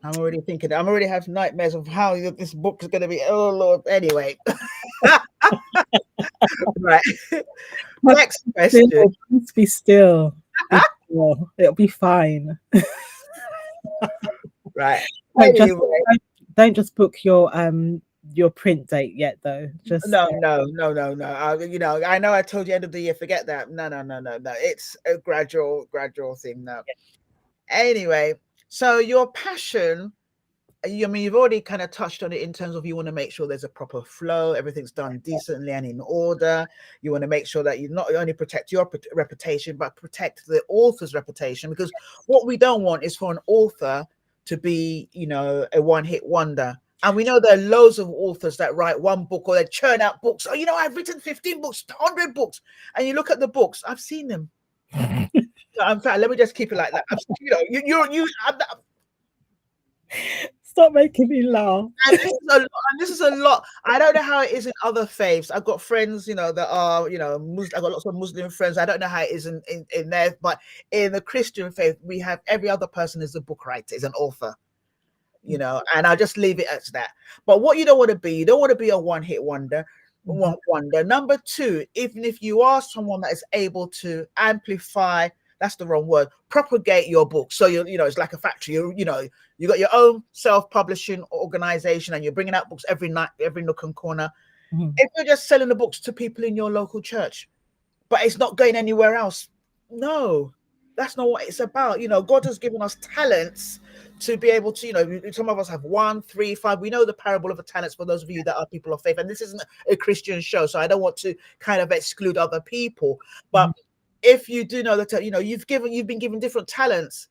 I'm already having nightmares of how this book is going to be. Oh Lord. Anyway. Right. Next question. Please be still. Be still. It'll be fine. Right. Anyway. Don't just book your print date yet, though. Just no. I know I told you end of the year. Forget that. No. It's a gradual thing now. Anyway, so your passion. You've already kind of touched on it in terms of you want to make sure there's a proper flow, everything's done decently and in order. You want to make sure that you not only protect your reputation, but protect the author's reputation, because what we don't want is for an author to be, a one-hit wonder. And we know there are loads of authors that write one book or they churn out books. Oh, I've written 15 books, 100 books. And you look at the books, I've seen them. In fact, let me just keep it like that. Stop making me laugh. And this is a lot. I don't know how it is in other faiths. I've got friends, that are, I've got lots of Muslim friends. I don't know how it is in there, but in the Christian faith, we have every other person is a book writer, is an author, and I'll just leave it at that. But what you don't want to be a one-hit wonder. Number two, even if you are someone that is able to amplify, that's the wrong word, propagate your book. So it's like a factory. You got your own self-publishing organization and you're bringing out books every night, every nook and corner. Mm-hmm. If you're just selling the books to people in your local church, but it's not going anywhere else, no, that's not what it's about. God has given us talents to be able to, some of us have 1, 3, 5. We know the parable of the talents for those of you that are people of faith. And this isn't a Christian show, so I don't want to kind of exclude other people. But if you do know that, you've been given different talents,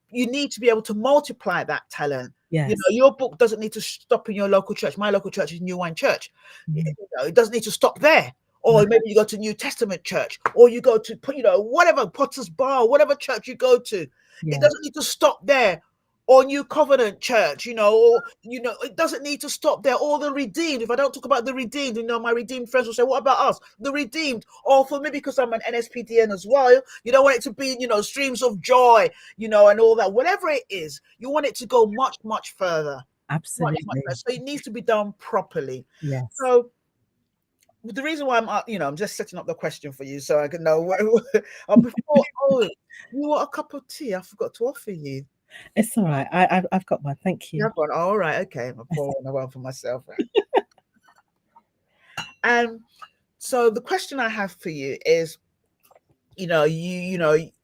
you need to be able to multiply that talent. Yes. Your book doesn't need to stop in your local church. My local church is New Wine Church. It doesn't need to stop there. Or maybe you go to New Testament church, or you go to, whatever, Potter's Bar, whatever church you go to. It doesn't need to stop there. Or New Covenant Church, it doesn't need to stop there. Or the redeemed. If I don't talk about the redeemed, my redeemed friends will say, what about us? The redeemed. Or for me, because I'm an NSPDN as well, you don't want it to be, streams of joy, and all that. Whatever it is, you want it to go much, much further. Absolutely. Much further. So it needs to be done properly. Yes. So the reason why I'm just setting up the question for you so I can know. You want a cup of tea? I forgot to offer you. It's all right. I've got one. Thank you. You have one. All right. Okay. I'm pouring one for myself. Right? And so the question I have for you is,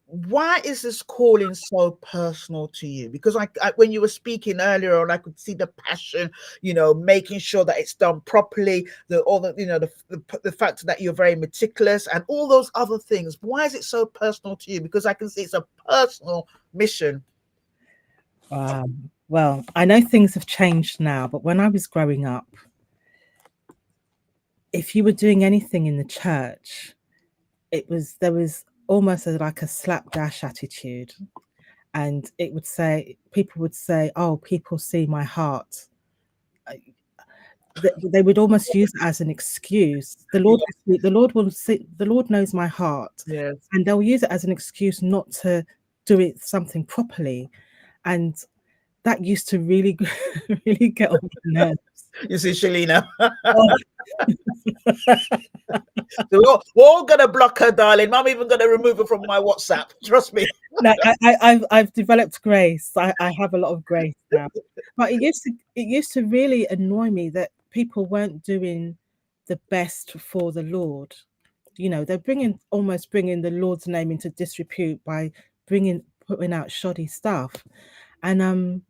why is this calling so personal to you? Because I when you were speaking earlier on, I could see the passion, making sure that it's done properly, the fact that you're very meticulous and all those other things. Why is it so personal to you? Because I can see it's a personal mission. Well, I know things have changed now, but when I was growing up, if you were doing anything in the church, there was almost like a slapdash attitude, and people would say, "Oh, people see my heart." they would almost use it as an excuse. The Lord knows my heart, Yes. and they'll use it as an excuse not to do it something properly, and that used to really really get on my nerves. You see, Shalina. Oh. So we're all gonna block her, darling. I'm even gonna remove her from my WhatsApp. Trust me. No, I've developed grace. I have a lot of grace now. But it used to really annoy me that people weren't doing the best for the Lord. You know, they're almost bringing the Lord's name into disrepute by putting out shoddy stuff, and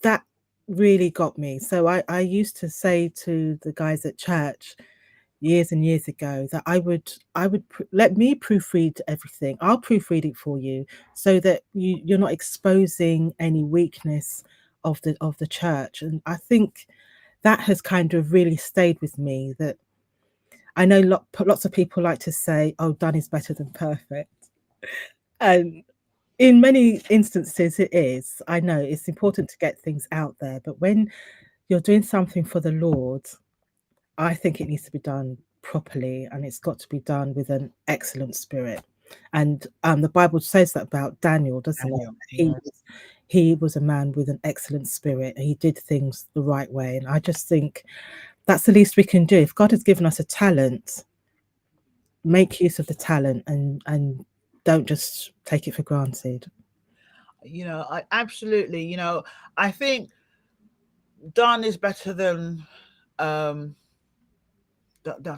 that really got me. So I used to say to the guys at church years and years ago that I would let me proofread everything. I'll proofread it for you so that you're not exposing any weakness of the church. And I think that has kind of really stayed with me. That I know lots of people like to say, "Oh, done is better than perfect," and in many instances it is. I know it's important to get things out there, but when you're doing something for the Lord, I think it needs to be done properly, and it's got to be done with an excellent spirit. And the Bible says that about Daniel, doesn't it? He was a man with an excellent spirit, and he did things the right way. And I just think that's the least we can do. If God has given us a talent, make use of the talent, and don't just take it for granted. You know, I absolutely. You know, I think done is better than.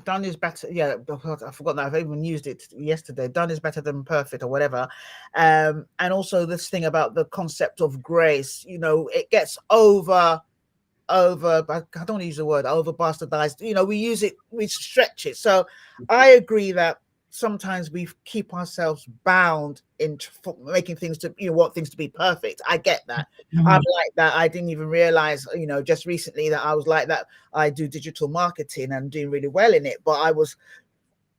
Done is better. Yeah, I forgot that. I've even used it yesterday. Done is better than perfect, or whatever. And also this thing about the concept of grace. You know, it gets over. I don't want to use the word over bastardized. You know, we use it, we stretch it. So I agree that sometimes we keep ourselves bound in making things to, you know, want things to be perfect. I get that. Mhm. I'm like that. I didn't even realize, you know, just recently that I was like that. I do digital marketing and doing really well in it, but I was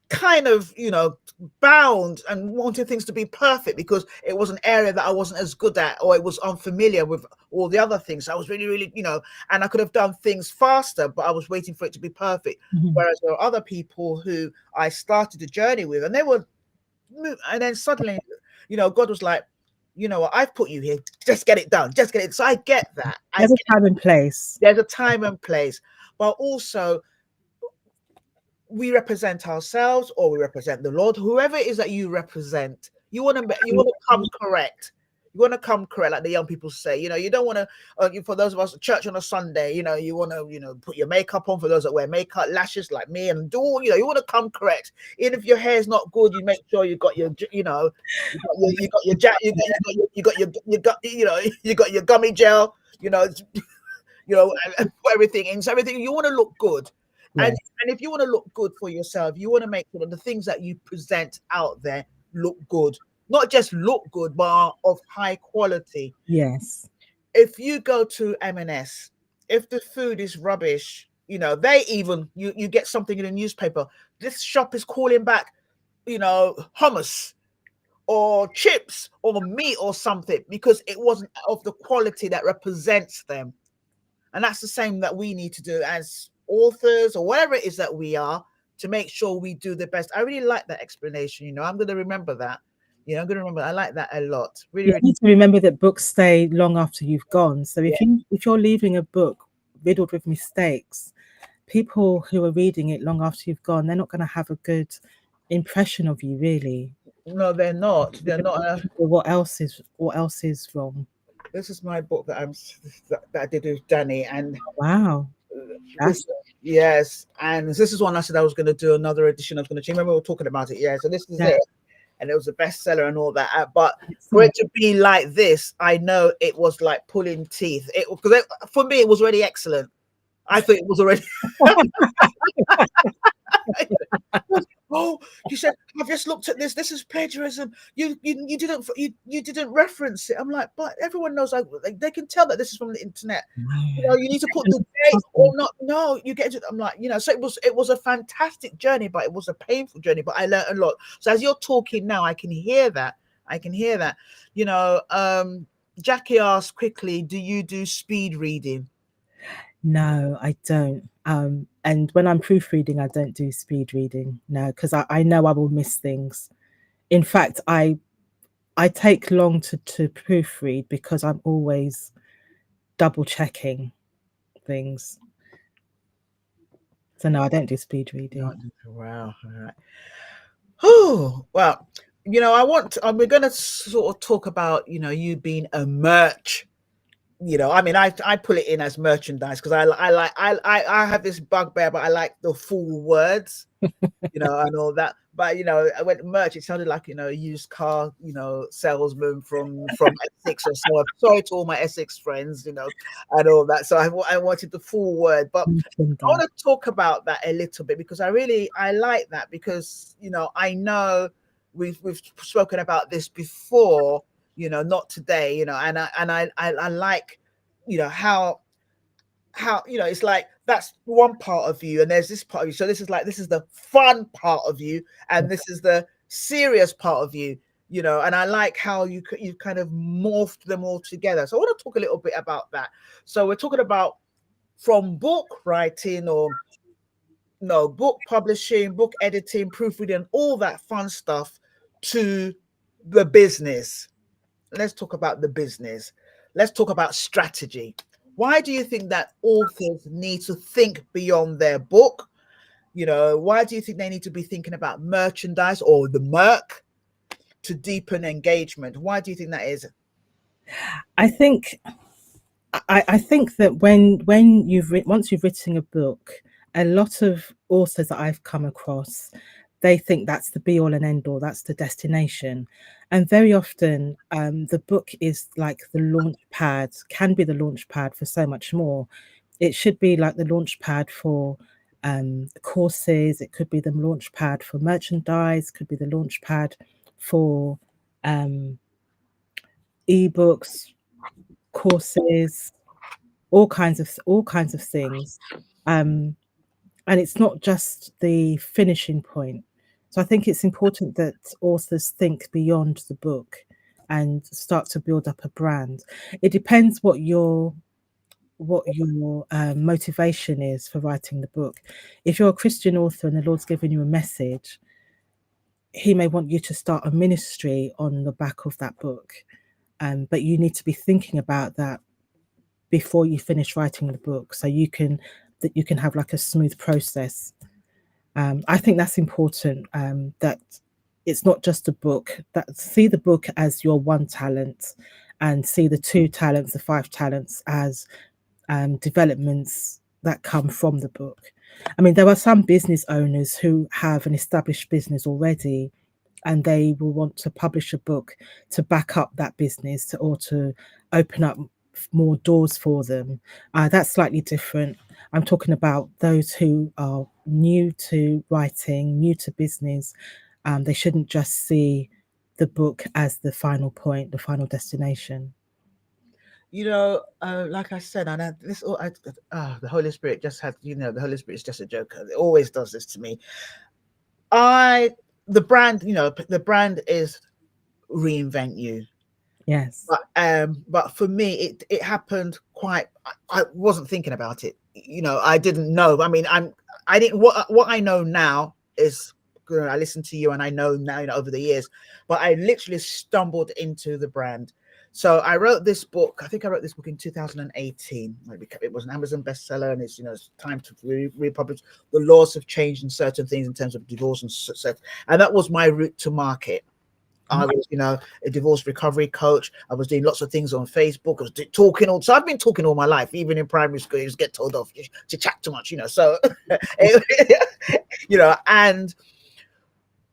kind of, you know, bound and wanting things to be perfect because it was an area that I wasn't as good at, or it was unfamiliar with all the other things. I was really, you know, and I could have done things faster, but I was waiting for it to be perfect. Mhm. Whereas there are other people who I started the journey with, and they were, and then suddenly, you know, God was like, you know what, I've put you here, just get it done, just get it. So I get that. There's a time and place. There's a time and place, but also we represent ourselves, or we represent the Lord, whoever it is that you represent. You want to come correct. You want to come correct, like the young people say. You know, you don't want to. For those of us at church on a Sunday, you know, you want to, you know, put your makeup on. For those that wear makeup, lashes like me, and do, you know, you want to come correct. Even if your hair is not good, you make sure you got your, you know, you got your gummy gel. You know, put everything in. So everything, you want to look good. Yes. And if you want to look good for yourself, you want to make sure that the things that you present out there look good. Not just look good, but are of high quality. Yes. If you go to M&S, if the food is rubbish, you know, they even, you get something in a newspaper, this shop is calling back, you know, hummus or chips or meat or something, because it wasn't of the quality that represents them. And that's the same that we need to do as authors or whatever it is that we are, to make sure we do the best. I really like that explanation. You know, I'm going to remember that. You know, I'm going to remember. I like that a lot. Really, You need to remember that books stay long after you've gone. So if you're leaving a book riddled with mistakes, people who are reading it long after you've gone, they're not going to have a good impression of you, really. No, they're not. They're not. What else is wrong? This is my book that I did with Danny, and Wow. Yes, and this is one I said I was going to do another edition. I was going to change. Remember we were talking about it, yeah. So this is it, and it was a bestseller and all that. But for it to be like this, I know it was like pulling teeth. Because for me, it was already excellent. I thought it was already. Oh, you said I've just looked at this. This is plagiarism. You didn't reference it. I'm like, but everyone knows. They can tell that this is from the internet. You know, you need to put the date or not. No, you get it. I'm like, you know. So it was a fantastic journey, but it was a painful journey. But I learned a lot. So as you're talking now, I can hear that. You know, Jackie asked quickly, do you do speed reading? No, I don't. And when I'm proofreading, I don't do speed reading. No, because I know I will miss things. In fact, I take long to proofread because I'm always double checking things. So no, I don't do speed reading. Wow. All right. Oh, well, we're going to sort of talk about, you being a merch. I mean, I put it in as merchandise because I have this bugbear, but I like the full words, and all that. But I went merch. It sounded like a used car, salesman from Essex or so. I'm sorry to all my Essex friends, and all that. So I wanted the full word, but I want to talk about that a little bit because I like that because I know we've spoken about this before, not today, and I like how it's like that's one part of you and there's this part of you. So this is the fun part of you and this is the serious part of you, and I like how you kind of morphed them all together. So I want to talk a little bit about that. So we're talking about from book writing or book publishing, book editing, proofreading, all that fun stuff to the business. Let's talk about the business. Let's talk about strategy. Why do you think that authors need to think beyond their book? Why do you think they need to be thinking about merchandise or the merc to deepen engagement? Why do you think that is? I think that when once you've written a book, a lot of authors that I've come across, they think that's the be all and end all, that's the destination. And very often the book is like the launch pad, can be the launch pad for so much more. It should be like the launch pad for courses, it could be the launch pad for merchandise, could be the launch pad for ebooks, courses, all kinds of things. And it's not just the finishing point. So I think it's important that authors think beyond the book and start to build up a brand. It depends what your motivation is for writing the book. If you're a Christian author and the Lord's given you a message, he may want you to start a ministry on the back of that book. But you need to be thinking about that before you finish writing the book, so you can have like a smooth process. I think that's important, that it's not just a book, that see the book as your one talent and see the 2 talents, the 5 talents as developments that come from the book. I mean, there are some business owners who have an established business already and they will want to publish a book to back up that business or to open up more doors for them. That's slightly different. I'm talking about those who are new to writing, new to business. They shouldn't just see the book as the final point, the final destination. Like I said, and the Holy Spirit just had, the Holy Spirit is just a joker. It always does this to me. The brand is reinvent you. Yes. But for me, it happened I wasn't thinking about it. I didn't know. I mean, I didn't. What I know now is, I listened to you, and I know now, over the years. But I literally stumbled into the brand. So I wrote this book. I think I wrote this book in 2018. It was an Amazon bestseller, and it's time to republish. The laws have changed in certain things in terms of divorce and such. And that was my route to market. I was, a divorce recovery coach. I was doing lots of things on Facebook. I was talking so I've been talking all my life, even in primary school. You just get told off to chat too much, So, and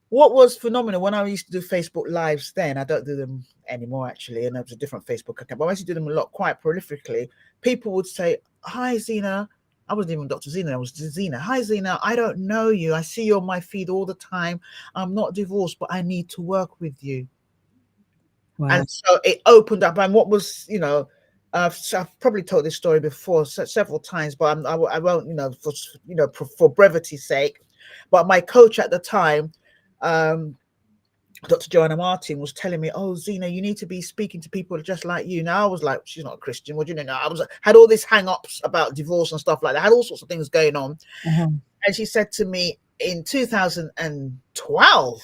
what was phenomenal when I used to do Facebook lives then, I don't do them anymore actually, and it was a different Facebook account, but I used to do them a lot, quite prolifically. People would say, "Hi, Zena." I wasn't even Dr. Zena, I was Zena. "Hi, Zena, I don't know you. I see you on my feed all the time. I'm not divorced, but I need to work with you." Wow. And so it opened up. And what was, I've probably told this story before several times, but I won't, for brevity's sake. But my coach at the time, Dr. Joanna Martin was telling me, "Oh, Zena, you need to be speaking to people just like you." Now I was like, "She's not a Christian. What do you know?" I was had all these hang-ups about divorce and stuff like that. I had all sorts of things going on, and she said to me in 2012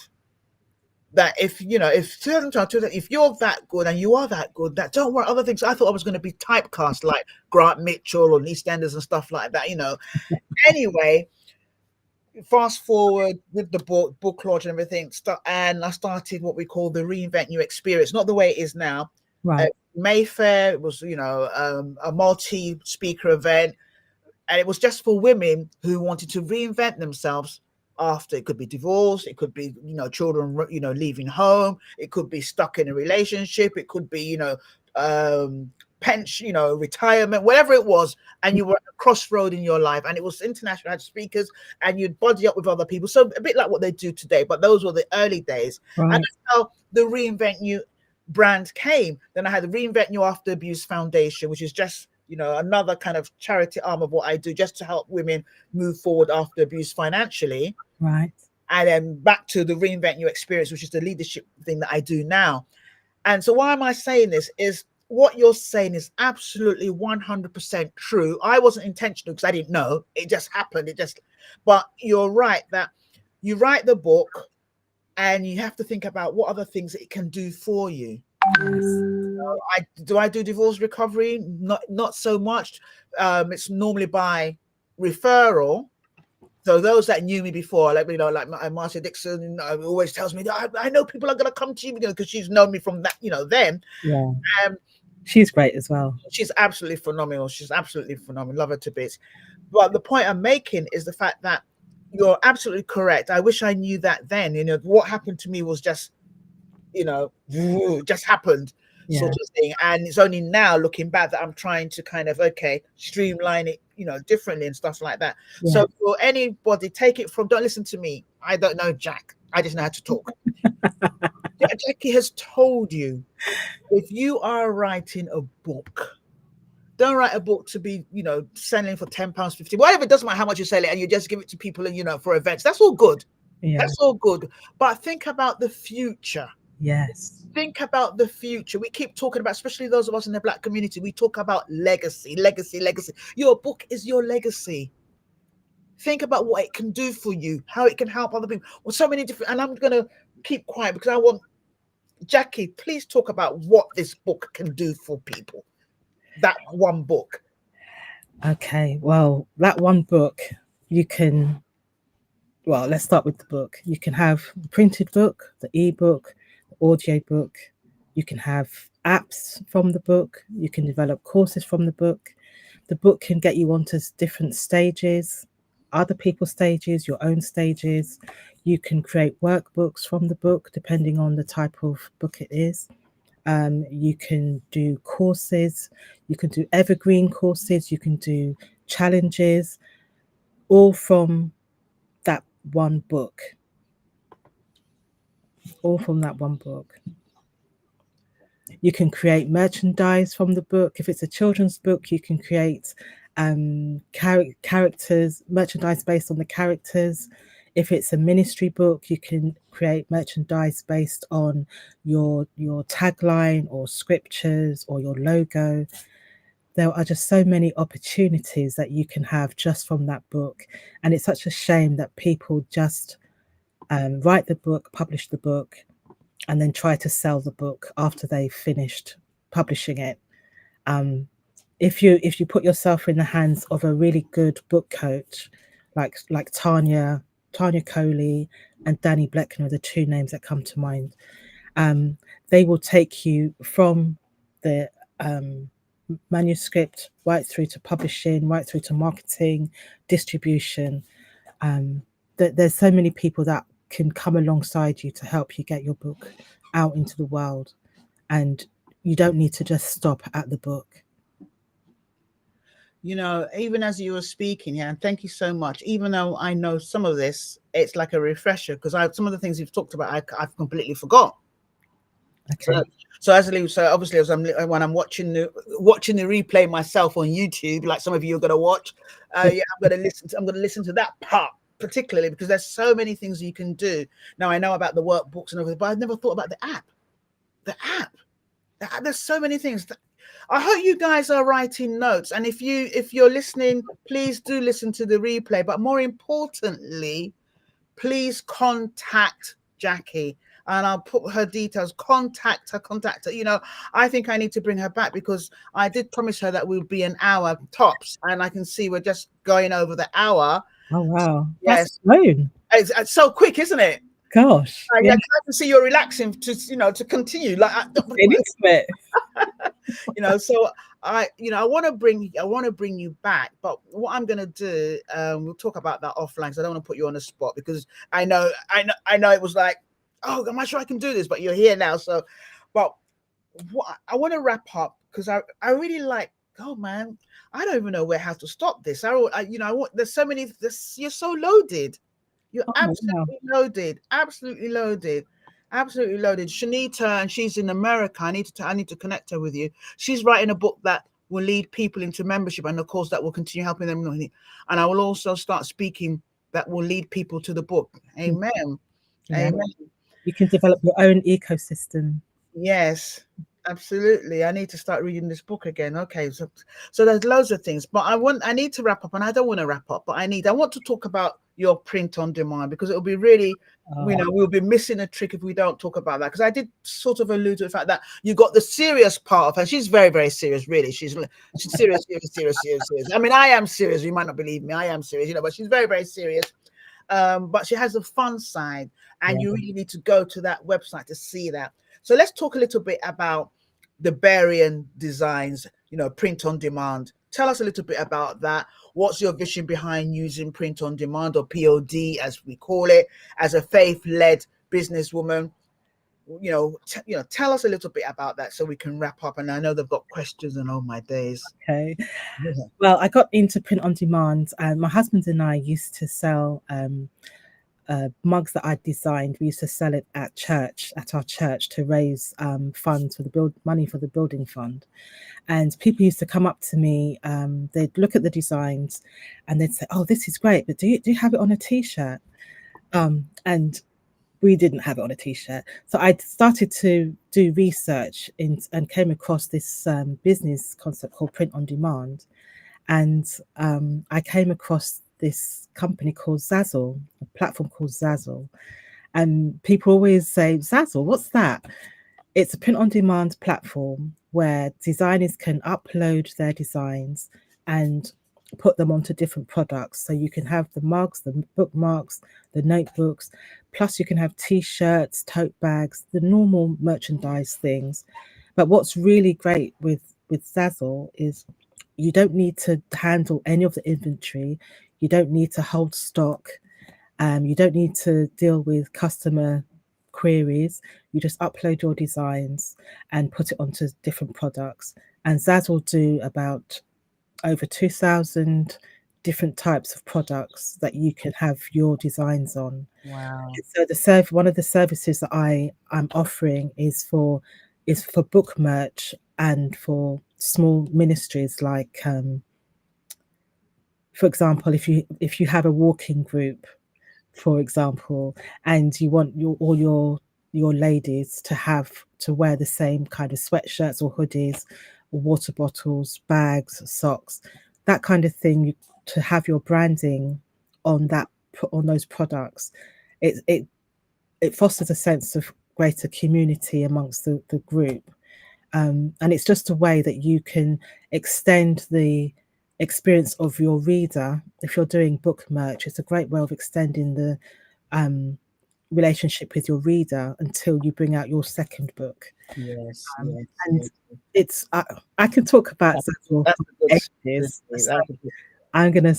that if you're that good and you are that good, that don't worry other things. I thought I was going to be typecast like Grant Mitchell or EastEnders and stuff like that, Anyway, fast forward with the book launch and everything, and I started what we call the Reinvent You experience, not the way it is now. Right. Mayfair, it was a multi-speaker event, and it was just for women who wanted to reinvent themselves after. It could be divorce, it could be children leaving home, it could be stuck in a relationship, it could be pension, retirement, whatever it was, and you were at a crossroad in your life, and it was international speakers, and you'd buddy up with other people, so a bit like what they do today, but those were the early days. Right. And that's how the Reinvent You brand came. Then I had the Reinvent You After Abuse Foundation, which is just another kind of charity arm of what I do, just to help women move forward after abuse financially. Right. And then back to the Reinvent You experience, which is the leadership thing that I do now. And so why am I saying this is what you're saying is absolutely 100% true. I wasn't intentional because I didn't know. It just happened. But you're right that you write the book and you have to think about what other things it can do for you. Yes. I do divorce recovery? Not so much. It's normally by referral. So those that knew me before, like Marcia Dixon, always tells me that I know people are going to come to you because she's known me from that, then. Yeah. She's great as well. She's absolutely phenomenal. Love her to bits. But the point I'm making is the fact that you're absolutely correct. I wish I knew that then. What happened to me was just, just happened, sort of thing. And it's only now looking back that I'm trying to kind of, streamline it, differently and stuff like that. Yeah. So for anybody, don't listen to me. I don't know Jack. I just know how to talk. Jackie has told you, if you are writing a book, don't write a book to be, selling for £10, £50, whatever. It doesn't matter how much you sell it, and you just give it to people and, for events. That's all good. Yeah. That's all good. But think about the future. Yes. Think about the future. We keep talking about, especially those of us in the Black community, we talk about legacy. Your book is your legacy. Think about what it can do for you, how it can help other people. Well, so many different, and I'm going to keep quiet because I want Jackie, please talk about what this book can do for people. That one book. Okay, well, that one book, let's start with the book. You can have the printed book, the ebook, the audio book. You can have apps from the book. You can develop courses from the book. The book can get you onto different stages, other people's stages, your own stages. You can create workbooks from the book, depending on the type of book it is. You can do courses. You can do evergreen courses. You can do challenges, all from that one book. You can create merchandise from the book. If it's a children's book, you can create characters, merchandise based on the characters. If it's a ministry book, you can create merchandise based on your tagline or scriptures or your logo. There are just so many opportunities that you can have just from that book. And it's such a shame that people just write the book, publish the book, and then try to sell the book after they've finished publishing it. If you put yourself in the hands of a really good book coach, like Tanya Coley and Danny Bleckner are the two names that come to mind. They will take you from the manuscript right through to publishing, right through to marketing, distribution. There's so many people that can come alongside you to help you get your book out into the world, and you don't need to just stop at the book. Even as you were speaking here, and thank you so much, even though I know some of this, it's like a refresher, because some of the things you've talked about, I've completely forgot. Okay. So obviously, when I'm watching the replay myself on YouTube, like some of you are going to watch, I'm going to listen to that part particularly because there's so many things you can do. Now I know about the workbooks and everything, but I've never thought about the app. There's so many things. I hope you guys are writing notes, and if you're listening, please do listen to the replay, but more importantly, please contact Jackie, and I'll put her details. Contact her. I think I need to bring her back because I did promise her that we'll be an hour tops, and I can see we're just going over the hour. Oh wow. Yes. It's so quick, isn't it? Gosh. I can see you're relaxing to continue it. So I want to bring you back, but what I'm going to do, we'll talk about that offline. So I don't want to put you on the spot because I know it was like, oh, am I sure I can do this? But you're here now. So, but I want to wrap up because I really like, oh man, I don't even know how to stop this. There's so many, you're so loaded. You're absolutely loaded. Shanita, and she's in America. I need to connect her with you. She's writing a book that will lead people into membership, and of course that will continue helping them. And I will also start speaking that will lead people to the book. Amen. Yeah. Amen. You can develop your own ecosystem. Yes, absolutely. I need to start reading this book again. Okay, so there's loads of things, but I need to wrap up, and I don't want to wrap up, but I want to talk about your print on demand because it'll be really, we'll be missing a trick if we don't talk about that. Because I did sort of allude to the fact that you got the serious part of her. She's very, very serious, really. She's serious. I mean, I am serious. You might not believe me. I am serious, but she's very, very serious. But she has a fun side, and you really need to go to that website to see that. So let's talk a little bit about the Barian designs, print on demand. Tell us a little bit about that. What's your vision behind using print on demand, or POD as we call it, as a faith-led businesswoman? Tell us a little bit about that so we can wrap up. And I know they've got questions, and oh my days. Okay. Well, I got into print on demand, and my husband and I used to sell mugs that I designed. We used to sell it at our church to raise funds for money for the building fund. And people used to come up to me, they'd look at the designs and they'd say, oh, this is great, but do you have it on a t-shirt? And we didn't have it on a t-shirt. So I started to do research and came across this business concept called print on demand. And I came across this company called Zazzle, a platform called Zazzle. And people always say, Zazzle, what's that? It's a print on demand platform where designers can upload their designs and put them onto different products. So you can have the mugs, the bookmarks, the notebooks, plus you can have t-shirts, tote bags, the normal merchandise things. But what's really great with Zazzle is you don't need to handle any of the inventory. You don't need to hold stock. You don't need to deal with customer queries. You just upload your designs and put it onto different products. And Zazzle do about over 2,000 different types of products that you can have your designs on. Wow. So one of the services that I'm offering is for book merch and for small ministries, like for example, if you have a walking group, for example, and you want all your ladies to wear the same kind of sweatshirts or hoodies or water bottles, bags, socks, that kind of thing, to have your branding on those products, it fosters a sense of greater community amongst the group. And it's just a way that you can extend the experience of your reader. If you're doing book merch, it's a great way of extending the relationship with your reader until you bring out your second book. Yes, and it's I can talk about Zazzle for ages. I'm gonna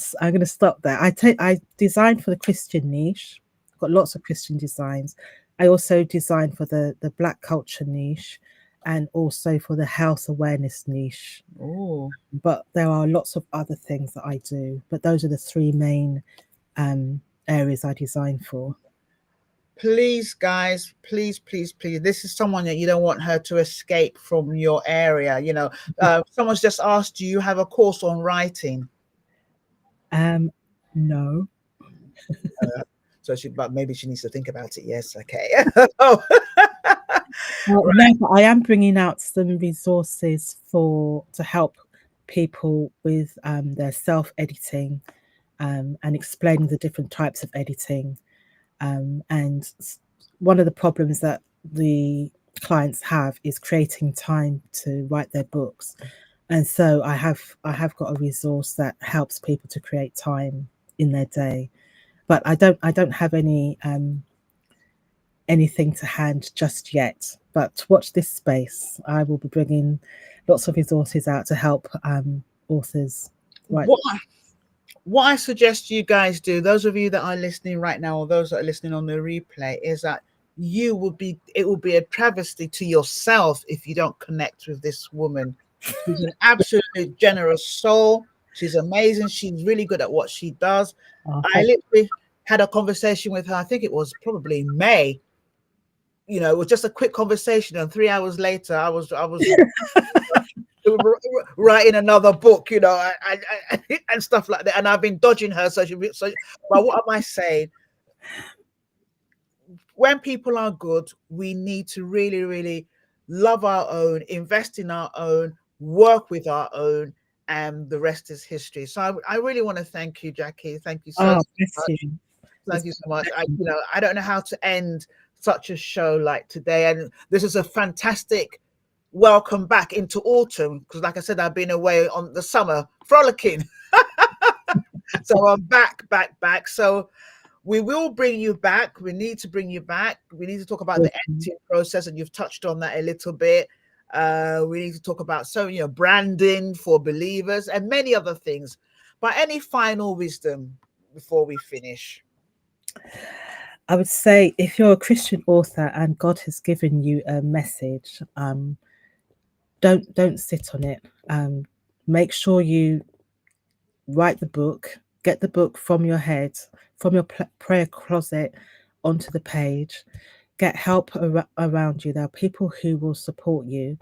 stop there. I designed for the Christian niche. I've got lots of Christian designs. I also designed for the Black culture niche, and also for the health awareness niche. Oh, but there are lots of other things that I do. But those are the three main areas I design for. Please, guys, please. This is someone that you don't want her to escape from your area. Someone's just asked, do you have a course on writing? No. But maybe she needs to think about it. Yes, okay. Oh, Well, no, but I am bringing out some resources to help people with their self-editing, and explaining the different types of editing. And one of the problems that the clients have is creating time to write their books. And so I have got a resource that helps people to create time in their day. But I don't have anything to hand just yet. But watch this space. I will be bringing lots of resources out to help authors write. What I suggest you guys do, those of you that are listening right now, or those that are listening on the replay, is that it will be a travesty to yourself if you don't connect with this woman. She's an absolutely generous soul. She's amazing. She's really good at what she does. I literally had a conversation with her. I think it was probably May. It was just a quick conversation, and 3 hours later, I was writing another book, and stuff like that. And I've been dodging her. So, but what am I saying? When people are good, we need to really, really love our own, invest in our own, work with our own, and the rest is history. So I really want to thank you, Jackie. Thank you so much. Thank you so much. I don't know how to end such a show like today, and this is a fantastic welcome back into autumn, because like I said, I've been away on the summer frolicking. So I'm back. So we will bring you back. We need to bring you back. We need to talk about the editing process, and you've touched on that a little bit. We need to talk about branding for believers and many other things. But any final wisdom before we finish? I would say, if you're a Christian author and God has given you a message, don't sit on it. Make sure you write the book, get the book from your head, from your prayer closet onto the page. Get help around you. There are people who will support you.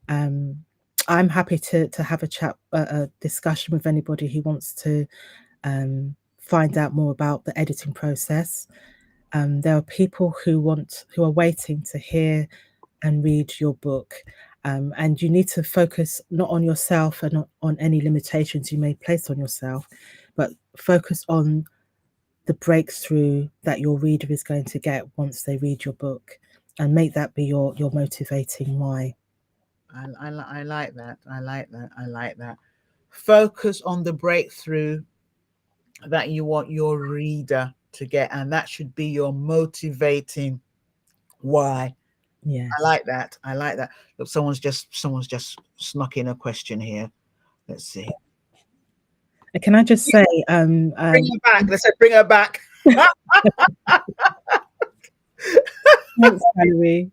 I'm happy to have a discussion with anybody who wants to find out more about the editing process. There are people who are waiting to hear and read your book. And you need to focus not on yourself and not on any limitations you may place on yourself, but focus on the breakthrough that your reader is going to get once they read your book, and make that be your motivating why. I like that. I like that. Focus on the breakthrough that you want your reader to get, and that should be your motivating why. Yeah, I like that. Look, someone's just snuck in a question here. Let's see. Can I just say, bring her back. Let's say bring her back. Thanks, Valerie.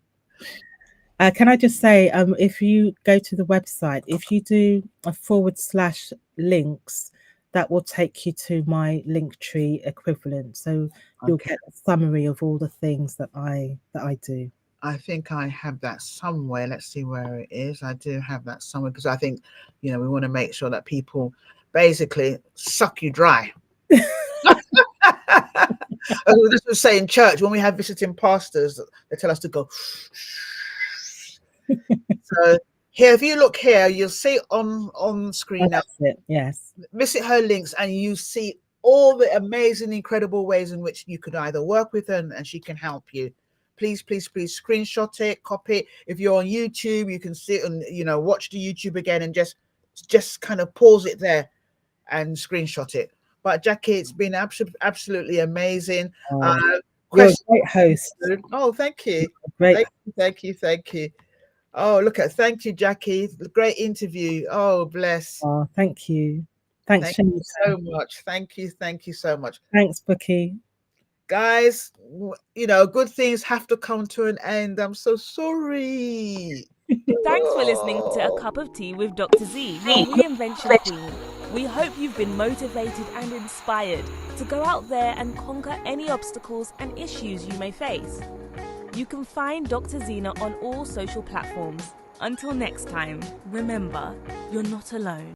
Can I just say, if you go to the website, if you do a /links, that will take you to my Linktree equivalent. So you'll get a summary of all the things that I do. I think I have that somewhere. Let's see where it is. I do have that somewhere, because I think, we want to make sure that people basically suck you dry. This was say in church, when we have visiting pastors, they tell us to go. So here, if you look here, you'll see on screen now. Yes. Visit her links, and you see all the amazing, incredible ways in which you could either work with her and she can help you. Please screenshot it, copy it. If you're on YouTube, you can sit and watch the YouTube again and just kind of pause it there and screenshot it. But Jackie, it's been absolutely amazing. You're a great host. Oh, thank you. Great. Thank you. Oh, thank you, Jackie. Great interview. Oh, bless. Oh, thank you. Thank you so much. Thank you so much. Thanks, Bookie. Guys, good things have to come to an end. I'm so sorry. Thanks for listening to A Cup of Tea with Dr. Z, your reinvention queen. We hope you've been motivated and inspired to go out there and conquer any obstacles and issues you may face. You can find Dr. Zena on all social platforms. Until next time, remember, you're not alone.